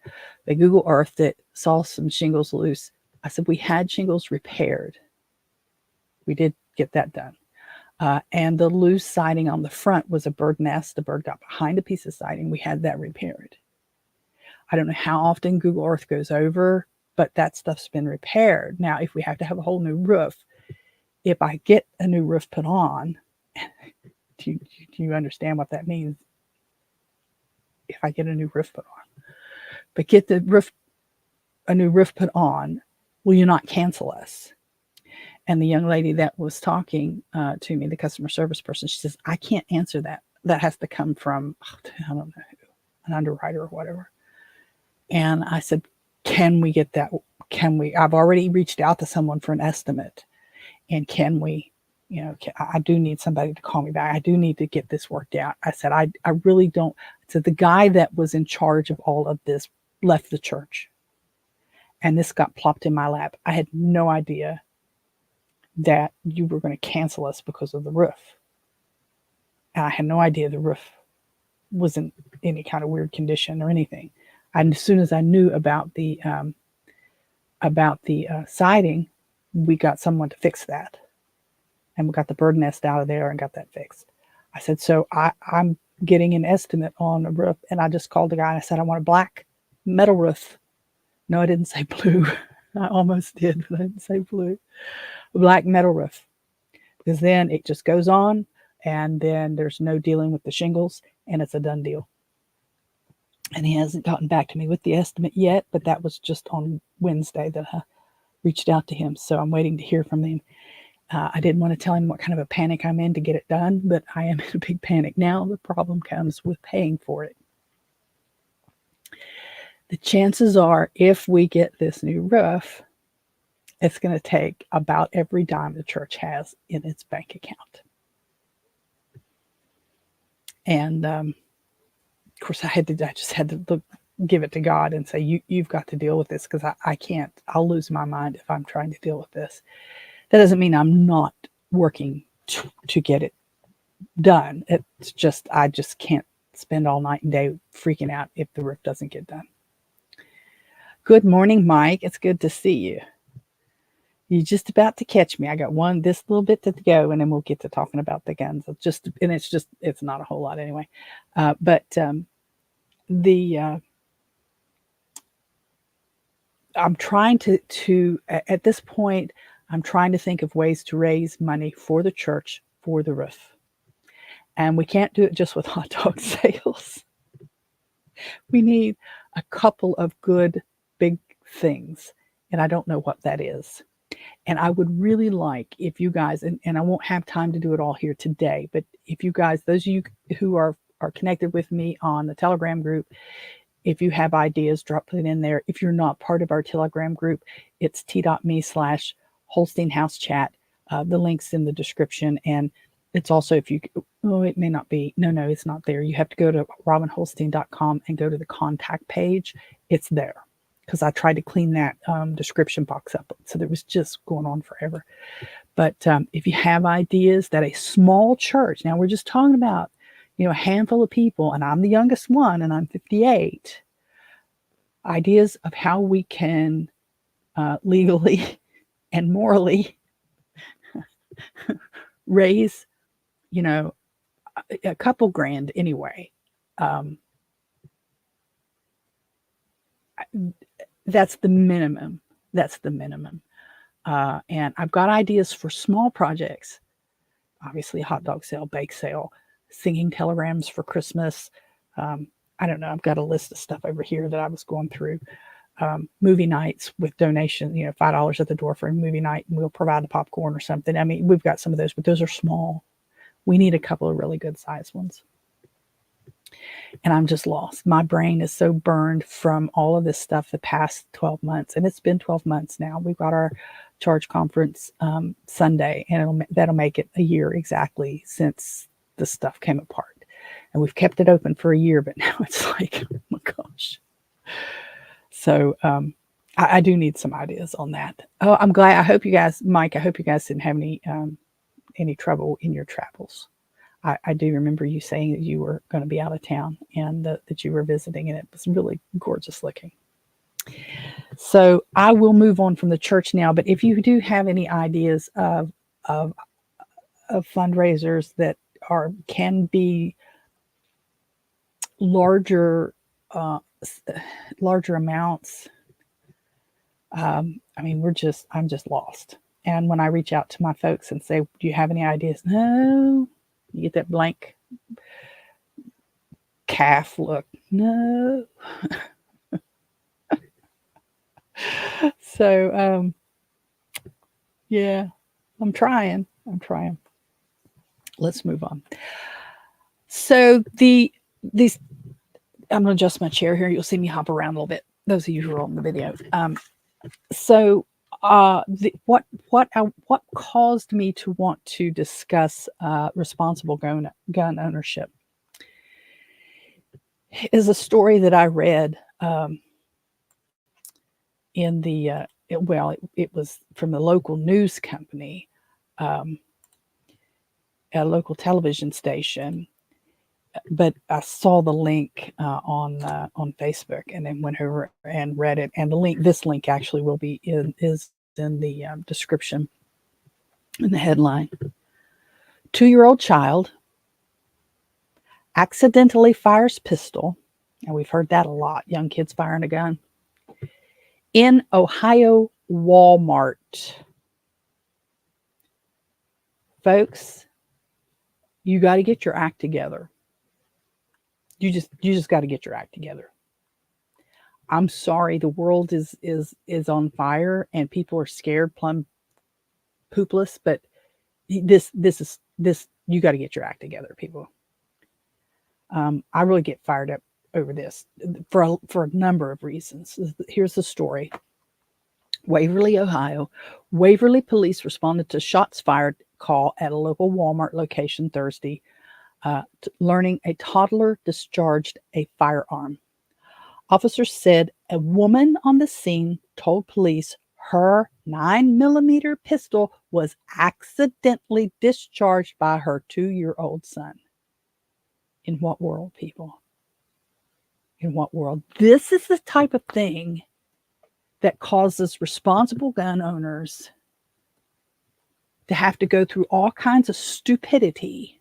They Google Earthed it, saw some shingles loose. I said, we had shingles repaired. We did get that done. And the loose siding on the front was a bird nest. The bird got behind a piece of siding. We had that repaired. I don't know how often Google Earth goes over, but that stuff's been repaired. Now, if we have to have a whole new roof, if I get a new roof put on, do you understand what that means? If I get a new roof put on, but get a new roof put on, will you not cancel us? And the young lady that was talking to me, the customer service person, she says, I can't answer that. That has to come from, I don't know who, an underwriter or whatever. And I said, can we get that? I've already reached out to someone for an estimate. And can we, I do need somebody to call me back. I do need to get this worked out. I said, I really don't. So the guy that was in charge of all of this left the church. And this got plopped in my lap. I had no idea that you were going to cancel us because of the roof. And I had no idea the roof was in any kind of weird condition or anything. And as soon as I knew about the siding, we got someone to fix that. And we got the bird nest out of there and got that fixed. I said, so I'm getting an estimate on a roof. And I just called the guy and I said, I want a black metal roof. No, I didn't say blue. I almost did, but I didn't say blue. A black metal roof. Because then it just goes on and then there's no dealing with the shingles and it's a done deal. And he hasn't gotten back to me with the estimate yet, but that was just on Wednesday that I reached out to him. So I'm waiting to hear from him. I didn't want to tell him what kind of a panic I'm in to get it done, but I am in a big panic now. The problem comes with paying for it. The chances are, if we get this new roof, It's going to take about every dime the church has in its bank account. And of course, I just had to give it to God and say, you've got to deal with this, because I can't. I'll lose my mind if I'm trying to deal with this. That doesn't mean I'm not working to get it done. It's just, I just can't spend all night and day freaking out if the roof doesn't get done. Good morning, Mike. It's good to see you. You're just about to catch me. I got this little bit to go, and then we'll get to talking about the guns. It's not a whole lot anyway. I'm trying to at this point, I'm trying to think of ways to raise money for the church for the roof. And we can't do it just with hot dog sales. We need a couple of good big things, and I don't know what that is. And I would really like if you guys, and I won't have time to do it all here today, but if you guys, those of you who are connected with me on the Telegram group, if you have ideas, drop it in there. If you're not part of our Telegram group, it's t.me/Holstein House Chat. The link's in the description. And it's also, it may not be. No, it's not there. You have to go to robinholstein.com and go to the contact page. It's there, because I tried to clean that description box up. So it was just going on forever. But if you have ideas that a small church, now we're just talking about, a handful of people, and I'm the youngest one, and I'm 58, ideas of how we can legally and morally raise, a couple grand anyway. That's the minimum. And I've got ideas for small projects. Obviously, hot dog sale, bake sale, singing telegrams for Christmas. I don't know. I've got a list of stuff over here that I was going through. Movie nights with donation, $5 at the door for a movie night, and we'll provide the popcorn or something. I mean, we've got some of those, but those are small. We need a couple of really good sized ones. And I'm just lost. My brain is so burned from all of this stuff the past 12 months. And it's been 12 months now. We've got our charge conference Sunday, and that'll make it a year exactly since the stuff came apart. And we've kept it open for a year, but now it's like, oh my gosh. So I do need some ideas on that. Oh, I'm glad. I hope you guys, Mike, didn't have any trouble in your travels. I do remember you saying that you were going to be out of town, and that you were visiting, and it was really gorgeous looking. So I will move on from the church now. But if you do have any ideas of fundraisers that can be larger amounts, I'm just lost. And when I reach out to my folks and say, do you have any ideas? No. You get that blank calf look. No. So, yeah, I'm trying. Let's move on. So these, I'm going to adjust my chair here. You'll see me hop around a little bit. Those of you who are on the video. What caused me to want to discuss responsible gun ownership is a story that I read in the it was from the local news company, a local television station, but I saw the link on Facebook, and then went over and read it. And this link actually will be is in the description, in the headline. 2-year-old child accidentally fires pistol, and we've heard that a lot. Young kids firing a gun in Ohio Walmart. Folks, you got to get your act together. You just got to get your act together. I'm sorry, the world is on fire and people are scared plumb poopless, but this you got to get your act together, people. I really get fired up over this for a number of reasons. Here's the story. Waverly, Ohio. Waverly police responded to shots fired call at a local Walmart location Thursday, learning a toddler discharged a firearm. Officers said a woman on the scene told police her 9mm pistol was accidentally discharged by her 2-year-old son. In what world, people? In what world? This is the type of thing that causes responsible gun owners to have to go through all kinds of stupidity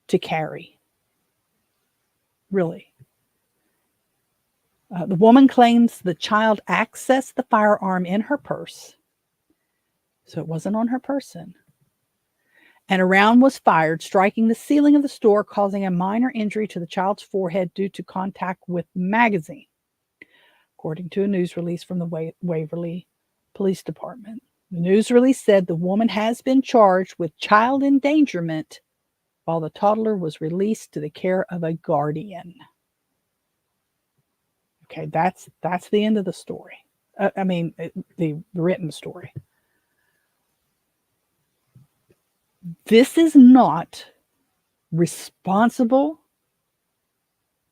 to carry. Really. The woman claims the child accessed the firearm in her purse, so it wasn't on her person. And a round was fired, striking the ceiling of the store, causing a minor injury to the child's forehead due to contact with the magazine, according to a news release from the Waverly Police Department. The news release said the woman has been charged with child endangerment while the toddler was released to the care of a guardian. Okay, that's the end of the story. The written story. This is not responsible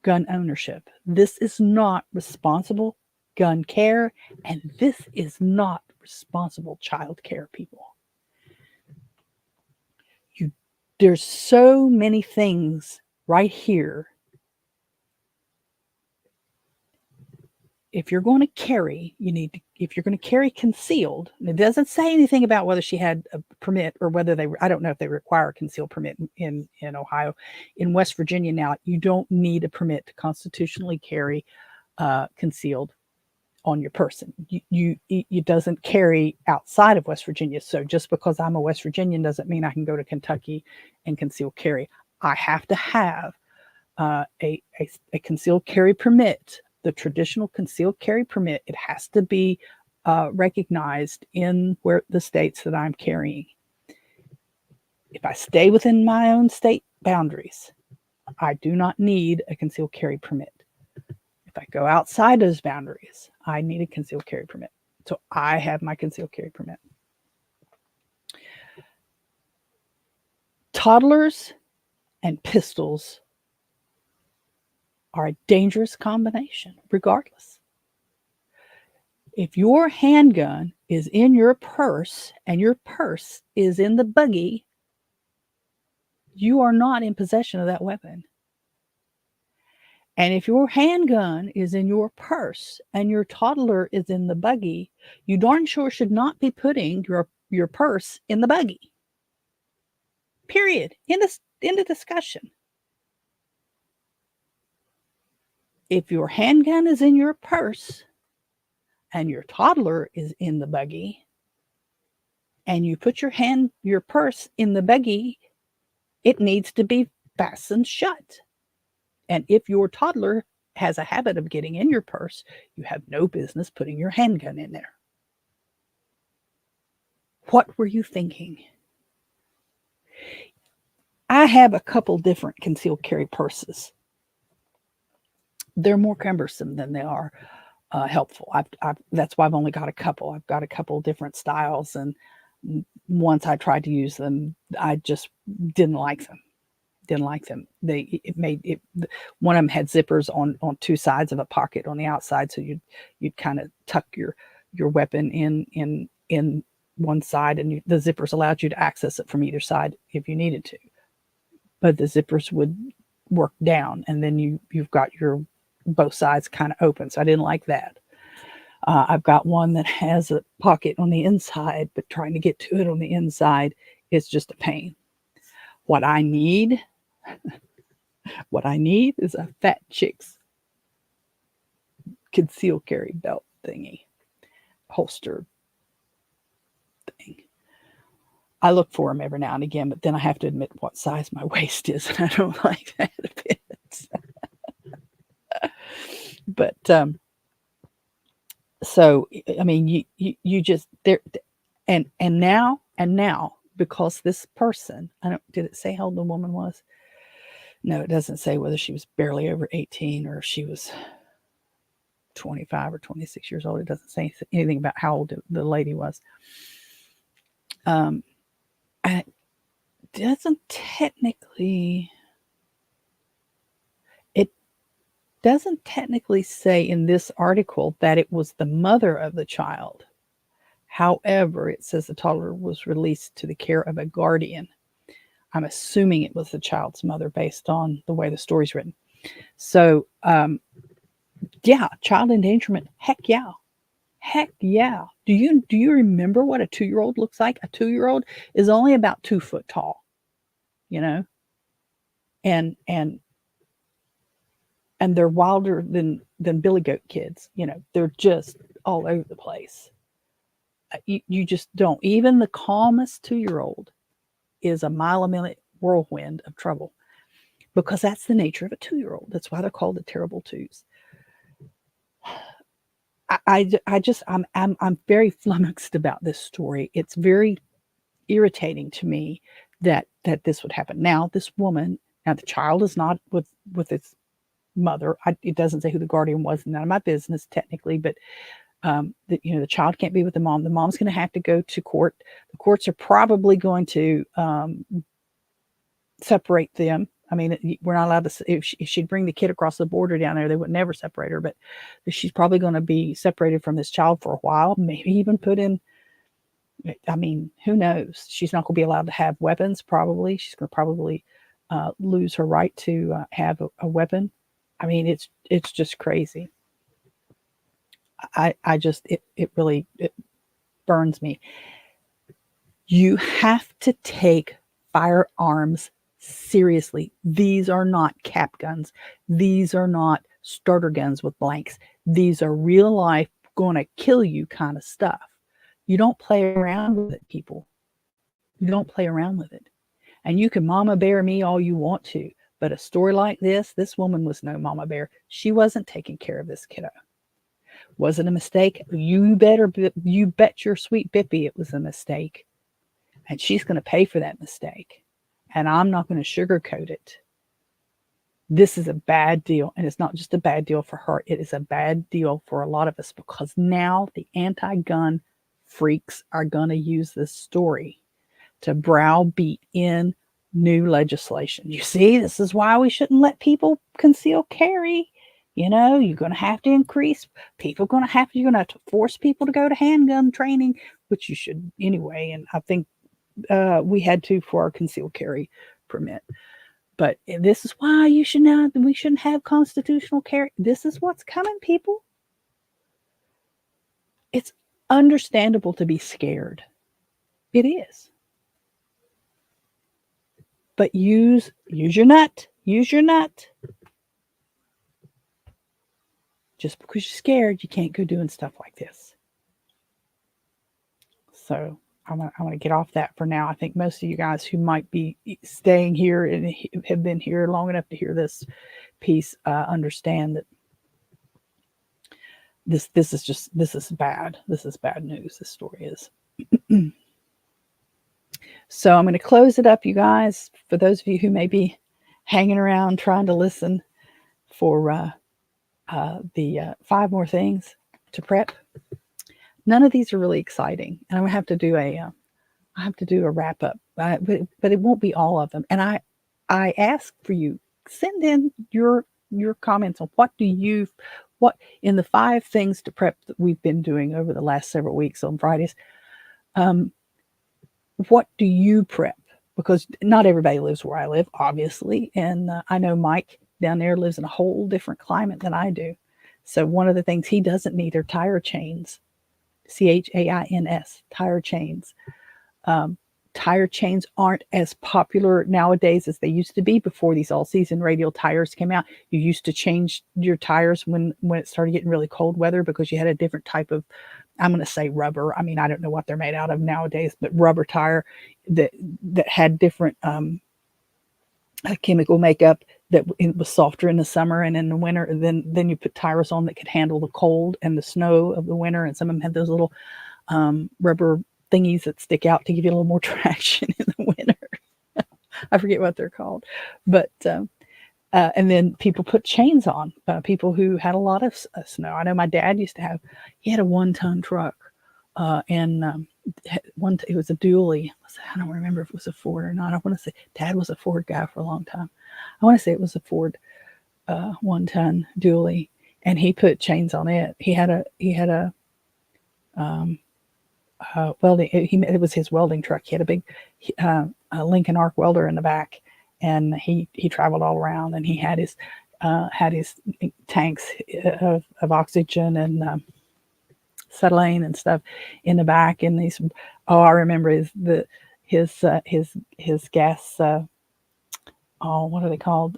gun ownership. This is not responsible gun care, and this is not responsible child care, people. There's so many things right here. If you're going to carry, if you're going to carry concealed, and it doesn't say anything about whether she had a permit or whether I don't know if they require a concealed permit in Ohio. In West Virginia now, you don't need a permit to constitutionally carry concealed on your person. It doesn't carry outside of West Virginia. So just because I'm a West Virginian doesn't mean I can go to Kentucky and conceal carry. I have to have a concealed carry permit, the traditional concealed carry permit. It has to be recognized in the states that I'm carrying. If I stay within my own state boundaries, I do not need a concealed carry permit. If I go outside those boundaries, I need a concealed carry permit. So I have my concealed carry permit. Toddlers and pistols are a dangerous combination, regardless. If your handgun is in your purse and your purse is in the buggy, you are not in possession of that weapon. And if your handgun is in your purse and your toddler is in the buggy, you darn sure should not be putting your purse in the buggy. Period. End of discussion. If your handgun is in your purse and your toddler is in the buggy, and you put your purse in the buggy, it needs to be fastened shut. And if your toddler has a habit of getting in your purse, you have no business putting your handgun in there. What were you thinking? I have a couple different concealed carry purses. They're more cumbersome than they are helpful. That's why I've only got a couple. I've got a couple different styles, and once I tried to use them, I just didn't like them. One of them had zippers on two sides of a pocket on the outside, so you'd kind of tuck your weapon in one side, and the zippers allowed you to access it from either side if you needed to. But the zippers would work down, and then you've got your both sides kind of open. So I didn't like that. I've got one that has a pocket on the inside, but trying to get to it on the inside is just a pain. What I need is a fat chick's concealed carry belt thingy, holster thing. I look for them every now and again, but then I have to admit what size my waist is, and I don't like that a bit. But so I mean, you just there, and now because this person, did it say how old the woman was? No, it doesn't say whether she was barely over 18 or if she was 25 or 26 years old. It doesn't say anything about how old the lady was. And it doesn't technically say in this article that it was the mother of the child. However, it says the toddler was released to the care of a guardian. I'm assuming it was the child's mother based on the way the story's written. So, yeah, child endangerment. Heck yeah. Heck yeah. Do you remember what a 2-year-old looks like? A 2-year-old is only about 2 foot tall, and they're wilder than billy goat kids. They're just all over the place. You just don't. Even the calmest 2-year-old is a mile a minute whirlwind of trouble, because that's the nature of a 2-year-old. That's why they're called the terrible twos. I'm very flummoxed about this story. It's very irritating to me that this would happen. Now, this woman, the child is not with its mother. It doesn't say who the guardian was. None of my business technically, but the child can't be with the mom. The mom's going to have to go to court. The courts are probably going to separate them. I mean, we're not allowed to. If she'd bring the kid across the border down there, they would never separate her. But she's probably going to be separated from this child for a while. Maybe even put in. I mean, who knows? She's not going to be allowed to have weapons. Probably she's going to probably lose her right to have a weapon. I mean, it's just crazy. I just it really burns me. You have to take firearms seriously. These are not cap guns. These are not starter guns with blanks. These are real life, going to kill you kind of stuff. You don't play around with it, people. You don't play around with it. And you can mama bear me all you want to, but a story like this woman was no mama bear. She wasn't taking care of this kiddo. Was it a mistake? You bet your sweet Bippy it was a mistake. And she's going to pay for that mistake. And I'm not going to sugarcoat it. This is a bad deal. And it's not just a bad deal for her. It is a bad deal for a lot of us, because now the anti-gun freaks are going to use this story to browbeat in new legislation. You see, this is why we shouldn't let people conceal carry. You're going to have to increase. You're going to have to force people to go to handgun training, which you should anyway. And I think we had to for our concealed carry permit. But this is why we shouldn't have constitutional carry. This is what's coming, people. It's understandable to be scared. It is. But use your nut. Use your nut. Just because you're scared, you can't go doing stuff like this. So I'm going to get off that for now. I think most of you guys who might be staying here and have been here long enough to hear this piece understand that this is bad. This is bad news. This story is. So I'm going to close it up, you guys. For those of you who may be hanging around trying to listen for the 5 more things to prep. None of these are really exciting, and I'm gonna have to do a wrap up, but it won't be all of them. And I ask for you, send in your comments on what in the 5 things to prep that we've been doing over the last several weeks on Fridays. What do you prep? Because not everybody lives where I live, obviously, and I know Mike down there lives in a whole different climate than I do. So one of the things he doesn't need are tire chains. CHAINS, tire chains. Tire chains aren't as popular nowadays as they used to be before these all-season radial tires came out. You used to change your tires when it started getting really cold weather, because you had a different type of, I'm going to say rubber. I mean, I don't know what they're made out of nowadays, but rubber tire that had different chemical makeup, that it was softer in the summer, and in the winter, then you put tires on that could handle the cold and the snow of the winter. And some of them had those little rubber thingies that stick out to give you a little more traction in the winter. I forget what they're called, but And then people put chains on, people who had a lot of snow. I know my dad used to have, he had a 1-ton truck, and it was a dually. I don't remember if it was a Ford or not. I want to say Dad was a Ford guy for a long time. I want to say it was a Ford 1-ton dually, and he put chains on it. He had a welding. It was his welding truck. He had a big Lincoln arc welder in the back, and he traveled all around, and he had his tanks of oxygen and acetylene and stuff in the back. And these, I remember his gas. What are they called?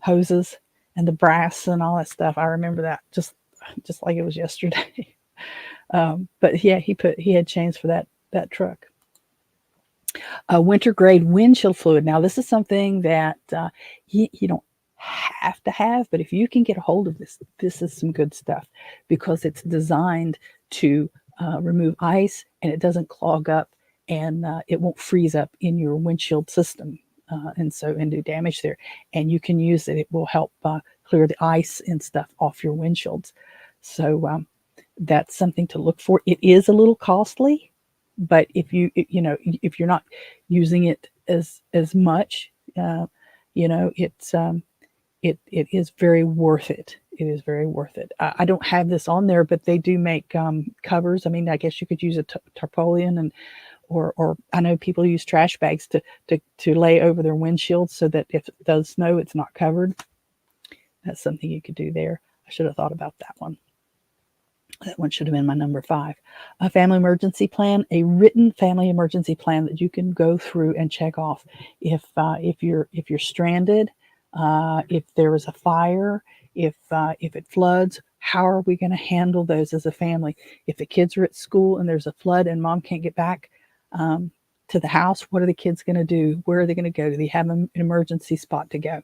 Hoses and the brass and all that stuff. I remember that just like it was yesterday. But yeah, he had chains for that truck. Winter grade windshield fluid. Now this is something that you don't have to have, but if you can get a hold of this is some good stuff, because it's designed to remove ice, and it doesn't clog up, and it won't freeze up in your windshield system, and do damage there. And you can use it. It will help clear the ice and stuff off your windshields. So that's something to look for. It is a little costly, but if if you're not using it as much, it is very worth it. It is very worth it. I don't have this on there, but they do make covers. I mean, I guess you could use a tarpaulin, or I know people use trash bags to lay over their windshield so that if it does snow, it's not covered. That's something you could do there. I should have thought about that one. That one should have been my number 5. A family emergency plan, a written family emergency plan that you can go through and check off. If you're stranded, if there is a fire, if it floods, how are we going to handle those as a family? If the kids are at school and there's a flood and mom can't get back to the house, what are the kids going to do? Where are they going to go? Do they have an emergency spot to go?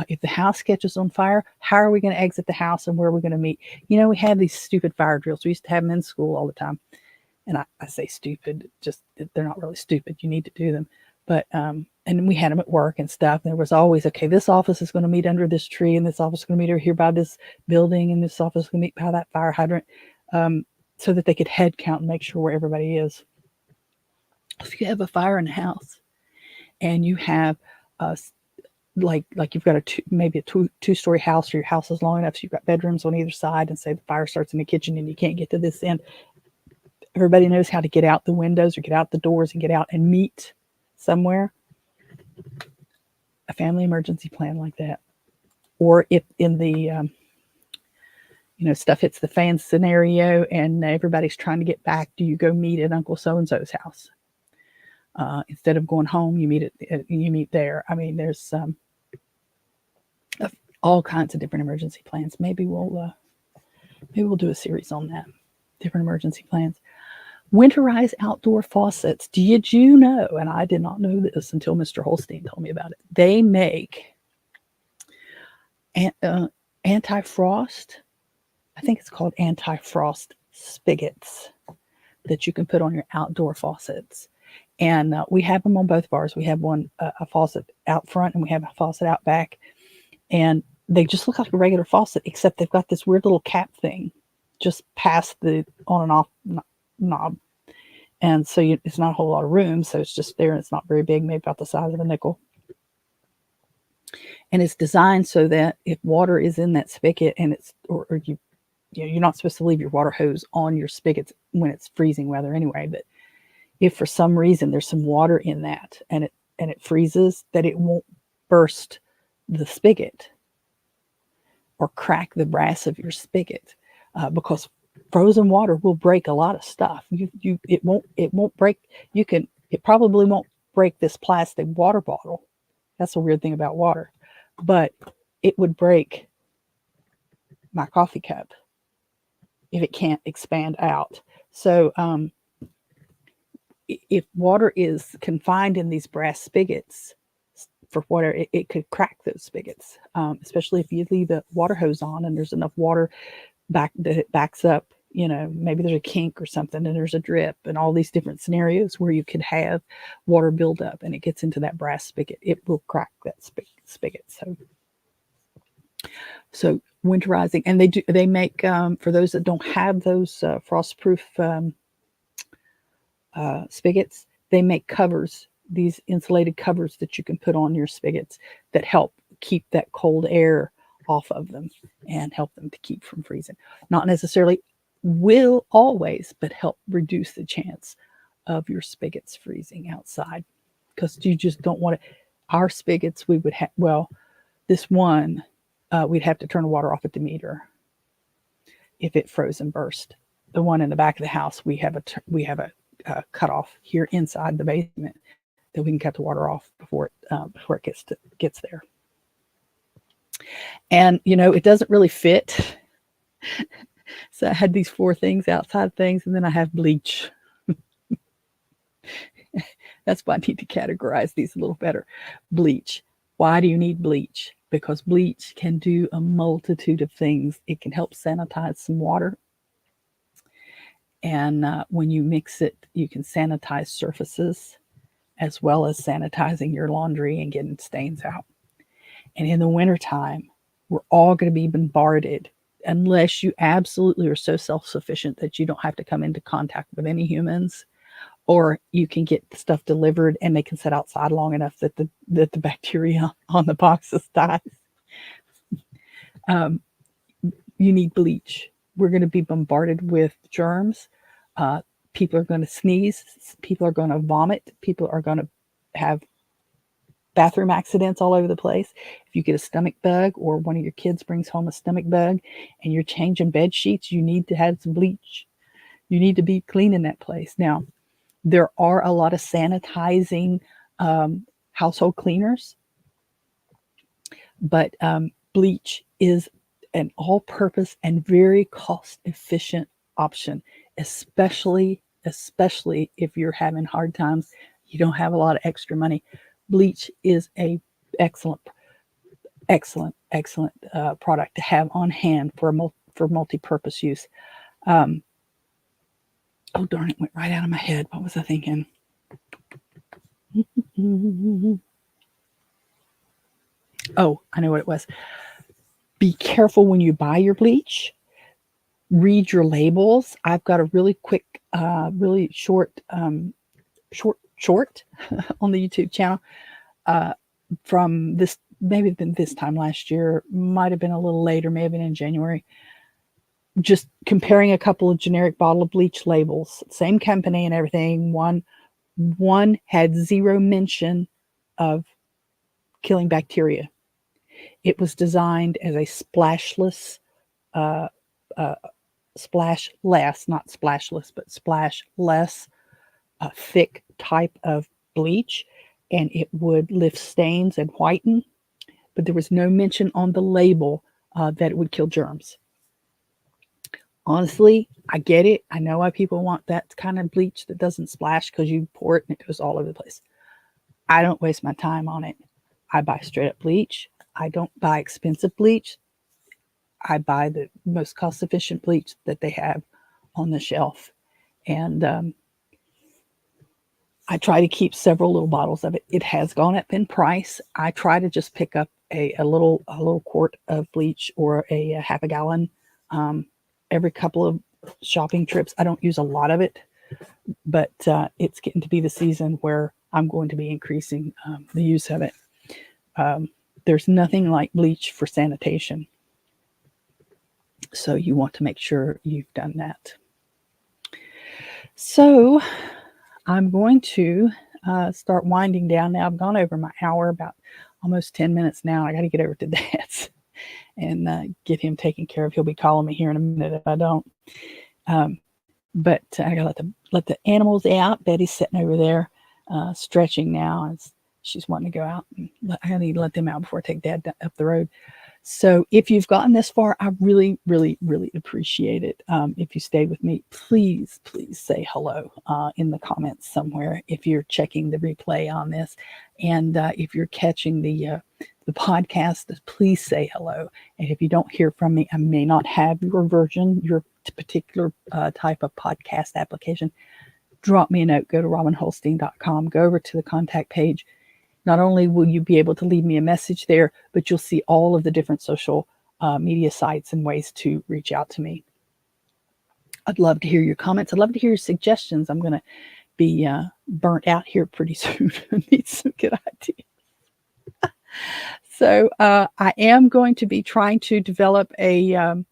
If the house catches on fire, how are we going to exit the house, and where are we going to meet? We have these stupid fire drills. We used to have them in school all the time. And I say stupid, just they're not really stupid. You need to do them. But, and we had them at work and stuff. And there was always, okay, this office is going to meet under this tree, and this office is going to meet over here by this building, and this office is going to meet by that fire hydrant, so that they could head count and make sure where everybody is. If you have a fire in the house and you have like you've got maybe a two-story house, or your house is long enough so you've got bedrooms on either side, and say the fire starts in the kitchen and you can't get to this end, everybody knows how to get out the windows or get out the doors and get out and meet somewhere. A family emergency plan like that. Or if in the stuff hits the fan scenario and everybody's trying to get back, do you go meet at Uncle so-and-so's house? Instead of going home, you meet there. I mean, there's all kinds of different emergency plans. Maybe we'll do a series on that. Different emergency plans. Winterize outdoor faucets. Did you know, and I did not know this until Mr. Holstein told me about it, they make anti-frost, I think it's called anti-frost spigots that you can put on your outdoor faucets. And we have them on both of ours. We have one, a faucet out front, and we have a faucet out back. And they just look like a regular faucet, except they've got this weird little cap thing just past the on and off knob. And so it's not a whole lot of room. So it's just there, and it's not very big, maybe about the size of a nickel. And it's designed so that if water is in that spigot, and you're not supposed to leave your water hose on your spigots when it's freezing weather anyway, but if for some reason there's some water in that and it freezes, that it won't burst the spigot or crack the brass of your spigot, because frozen water will break a lot of stuff. It won't break. It probably won't break this plastic water bottle. That's a weird thing about water, but it would break my coffee cup if it can't expand out. So, if water is confined in these brass spigots for water, it could crack those spigots, especially if you leave the water hose on and there's enough water that it backs up. Maybe there's a kink or something and there's a drip, and all these different scenarios where you could have water build up and it gets into that brass spigot. It will crack that spigot. So So winterizing, and they make, for those that don't have those frost-proof spigots, they make covers, these insulated covers that you can put on your spigots that help keep that cold air off of them and help them to keep from freezing. Not necessarily will always, but help reduce the chance of your spigots freezing outside, because you just don't want to. Our spigots, we would have, well, this one, we'd have to turn the water off at the meter if it froze and burst. The one in the back of the house, we have a cutoff here inside the basement that we can cut the water off before it gets there. And it doesn't really fit. So I had these 4 things, outside things, and then I have bleach. That's why I need to categorize these a little better. Bleach. Why do you need bleach? Because bleach can do a multitude of things. It can help sanitize some water. And when you mix it, you can sanitize surfaces as well as sanitizing your laundry and getting stains out. And in the wintertime, we're all going to be bombarded, unless you absolutely are so self-sufficient that you don't have to come into contact with any humans, or you can get stuff delivered and they can sit outside long enough that the bacteria on the boxes dies. You need bleach. We're going to be bombarded with germs. People are going to sneeze. People are going to vomit. People are going to have bathroom accidents all over the place. If you get a stomach bug, or one of your kids brings home a stomach bug and you're changing bed sheets, you need to have some bleach. You need to be cleaning that place. Now, there are a lot of sanitizing household cleaners, but bleach is an all-purpose and very cost-efficient option, especially if you're having hard times, you don't have a lot of extra money. Bleach is a excellent product to have on hand for multi-purpose use. Oh, darn, it went right out of my head. What was I thinking? Oh, I know what it was. Be careful when you buy your bleach. Read your labels. I've got a really quick, really short on the YouTube channel from this, maybe been this time last year, might have been a little later, may have been in January. Just comparing a couple of generic bottle of bleach labels, same company and everything. One had 0 mention of killing bacteria. It was designed as a splashless, splashless, not splashless, but splashless, thick type of bleach, and it would lift stains and whiten. But there was no mention on the label that it would kill germs. Honestly, I get it. I know why people want that kind of bleach that doesn't splash, because you pour it and it goes all over the place. I don't waste my time on it. I buy straight up bleach. I don't buy expensive bleach. I buy the most cost-efficient bleach that they have on the shelf. And I try to keep several little bottles of it. It has gone up in price. I try to just pick up a little quart of bleach, or a half a gallon every couple of shopping trips. I don't use a lot of it, but it's getting to be the season where I'm going to be increasing the use of it. There's nothing like bleach for sanitation. So you want to make sure you've done that. So I'm going to start winding down now. I've gone over my hour, about almost 10 minutes now. I got to get over to Dad's and get him taken care of. He'll be calling me here in a minute if I don't. But I got to let the animals out. Betty's sitting over there stretching now, and she's wanting to go out. And I need to let them out before I take Dad up the road. So if you've gotten this far, I really, really, really appreciate it. If you stayed with me, please say hello in the comments somewhere if you're checking the replay on this. And if you're catching the podcast, please say hello. And if you don't hear from me, I may not have your version, your particular type of podcast application. Drop me a note. Go to robinholstein.com. Go over to the contact page. Not only will you be able to leave me a message there, but you'll see all of the different social media sites and ways to reach out to me. I'd love to hear your comments. I'd love to hear your suggestions. I'm going to be burnt out here pretty soon. I need some good ideas. So I am going to be trying to develop some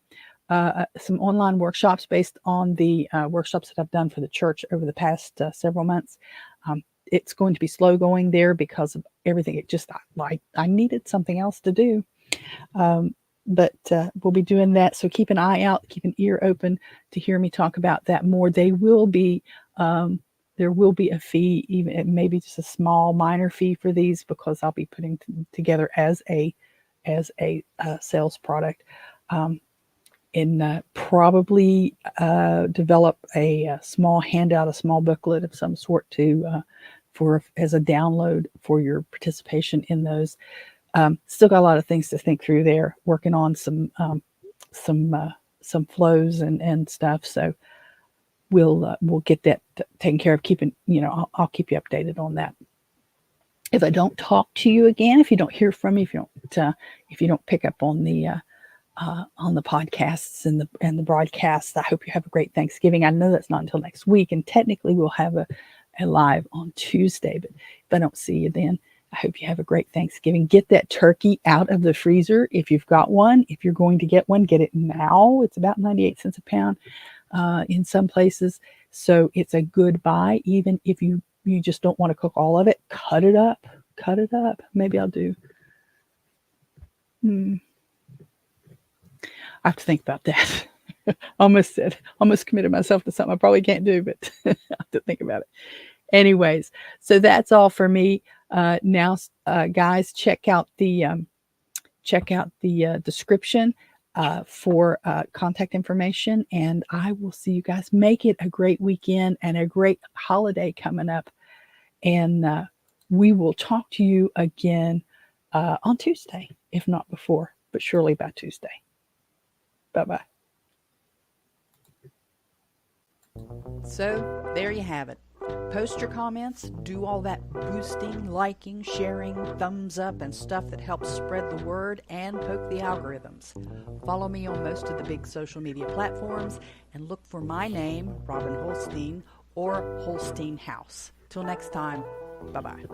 online workshops based on the workshops that I've done for the church over the past several months. It's going to be slow going there because of everything. It just, I needed something else to do. But we'll be doing that. So keep an eye out, keep an ear open to hear me talk about that more. There will be a fee, even maybe just a small minor fee for these, because I'll be putting together as a sales product. And probably develop a small handout, a small booklet of some sort as a download for your participation in those. Still got a lot of things to think through there. Working on some flows and stuff. So we'll get that taken care of. I'll keep you updated on that. If I don't talk to you again, if you don't hear from me, if you don't pick up on the podcasts and the broadcasts, I hope you have a great Thanksgiving. I know that's not until next week, and technically we'll have a live on Tuesday, but if I don't see you then, I hope you have a great Thanksgiving. Get that turkey out of the freezer if you've got one. If you're going to get one, get it now. It's about 98 cents a pound in some places, so it's a good buy. Even if you just don't want to cook all of it, cut it up. Maybe I'll do. I have to think about that. almost committed myself to something I probably can't do, but I have to think about it. Anyways, so that's all for me. Now, guys, check out the description for contact information, and I will see you guys. Make it a great weekend and a great holiday coming up, and we will talk to you again on Tuesday, if not before, but surely by Tuesday. Bye-bye. So there you have it. Post your comments, do all that boosting, liking, sharing, thumbs up, and stuff that helps spread the word and poke the algorithms. Follow me on most of the big social media platforms and look for my name, Robin Holstein, or Holstein House. Till next time, bye-bye.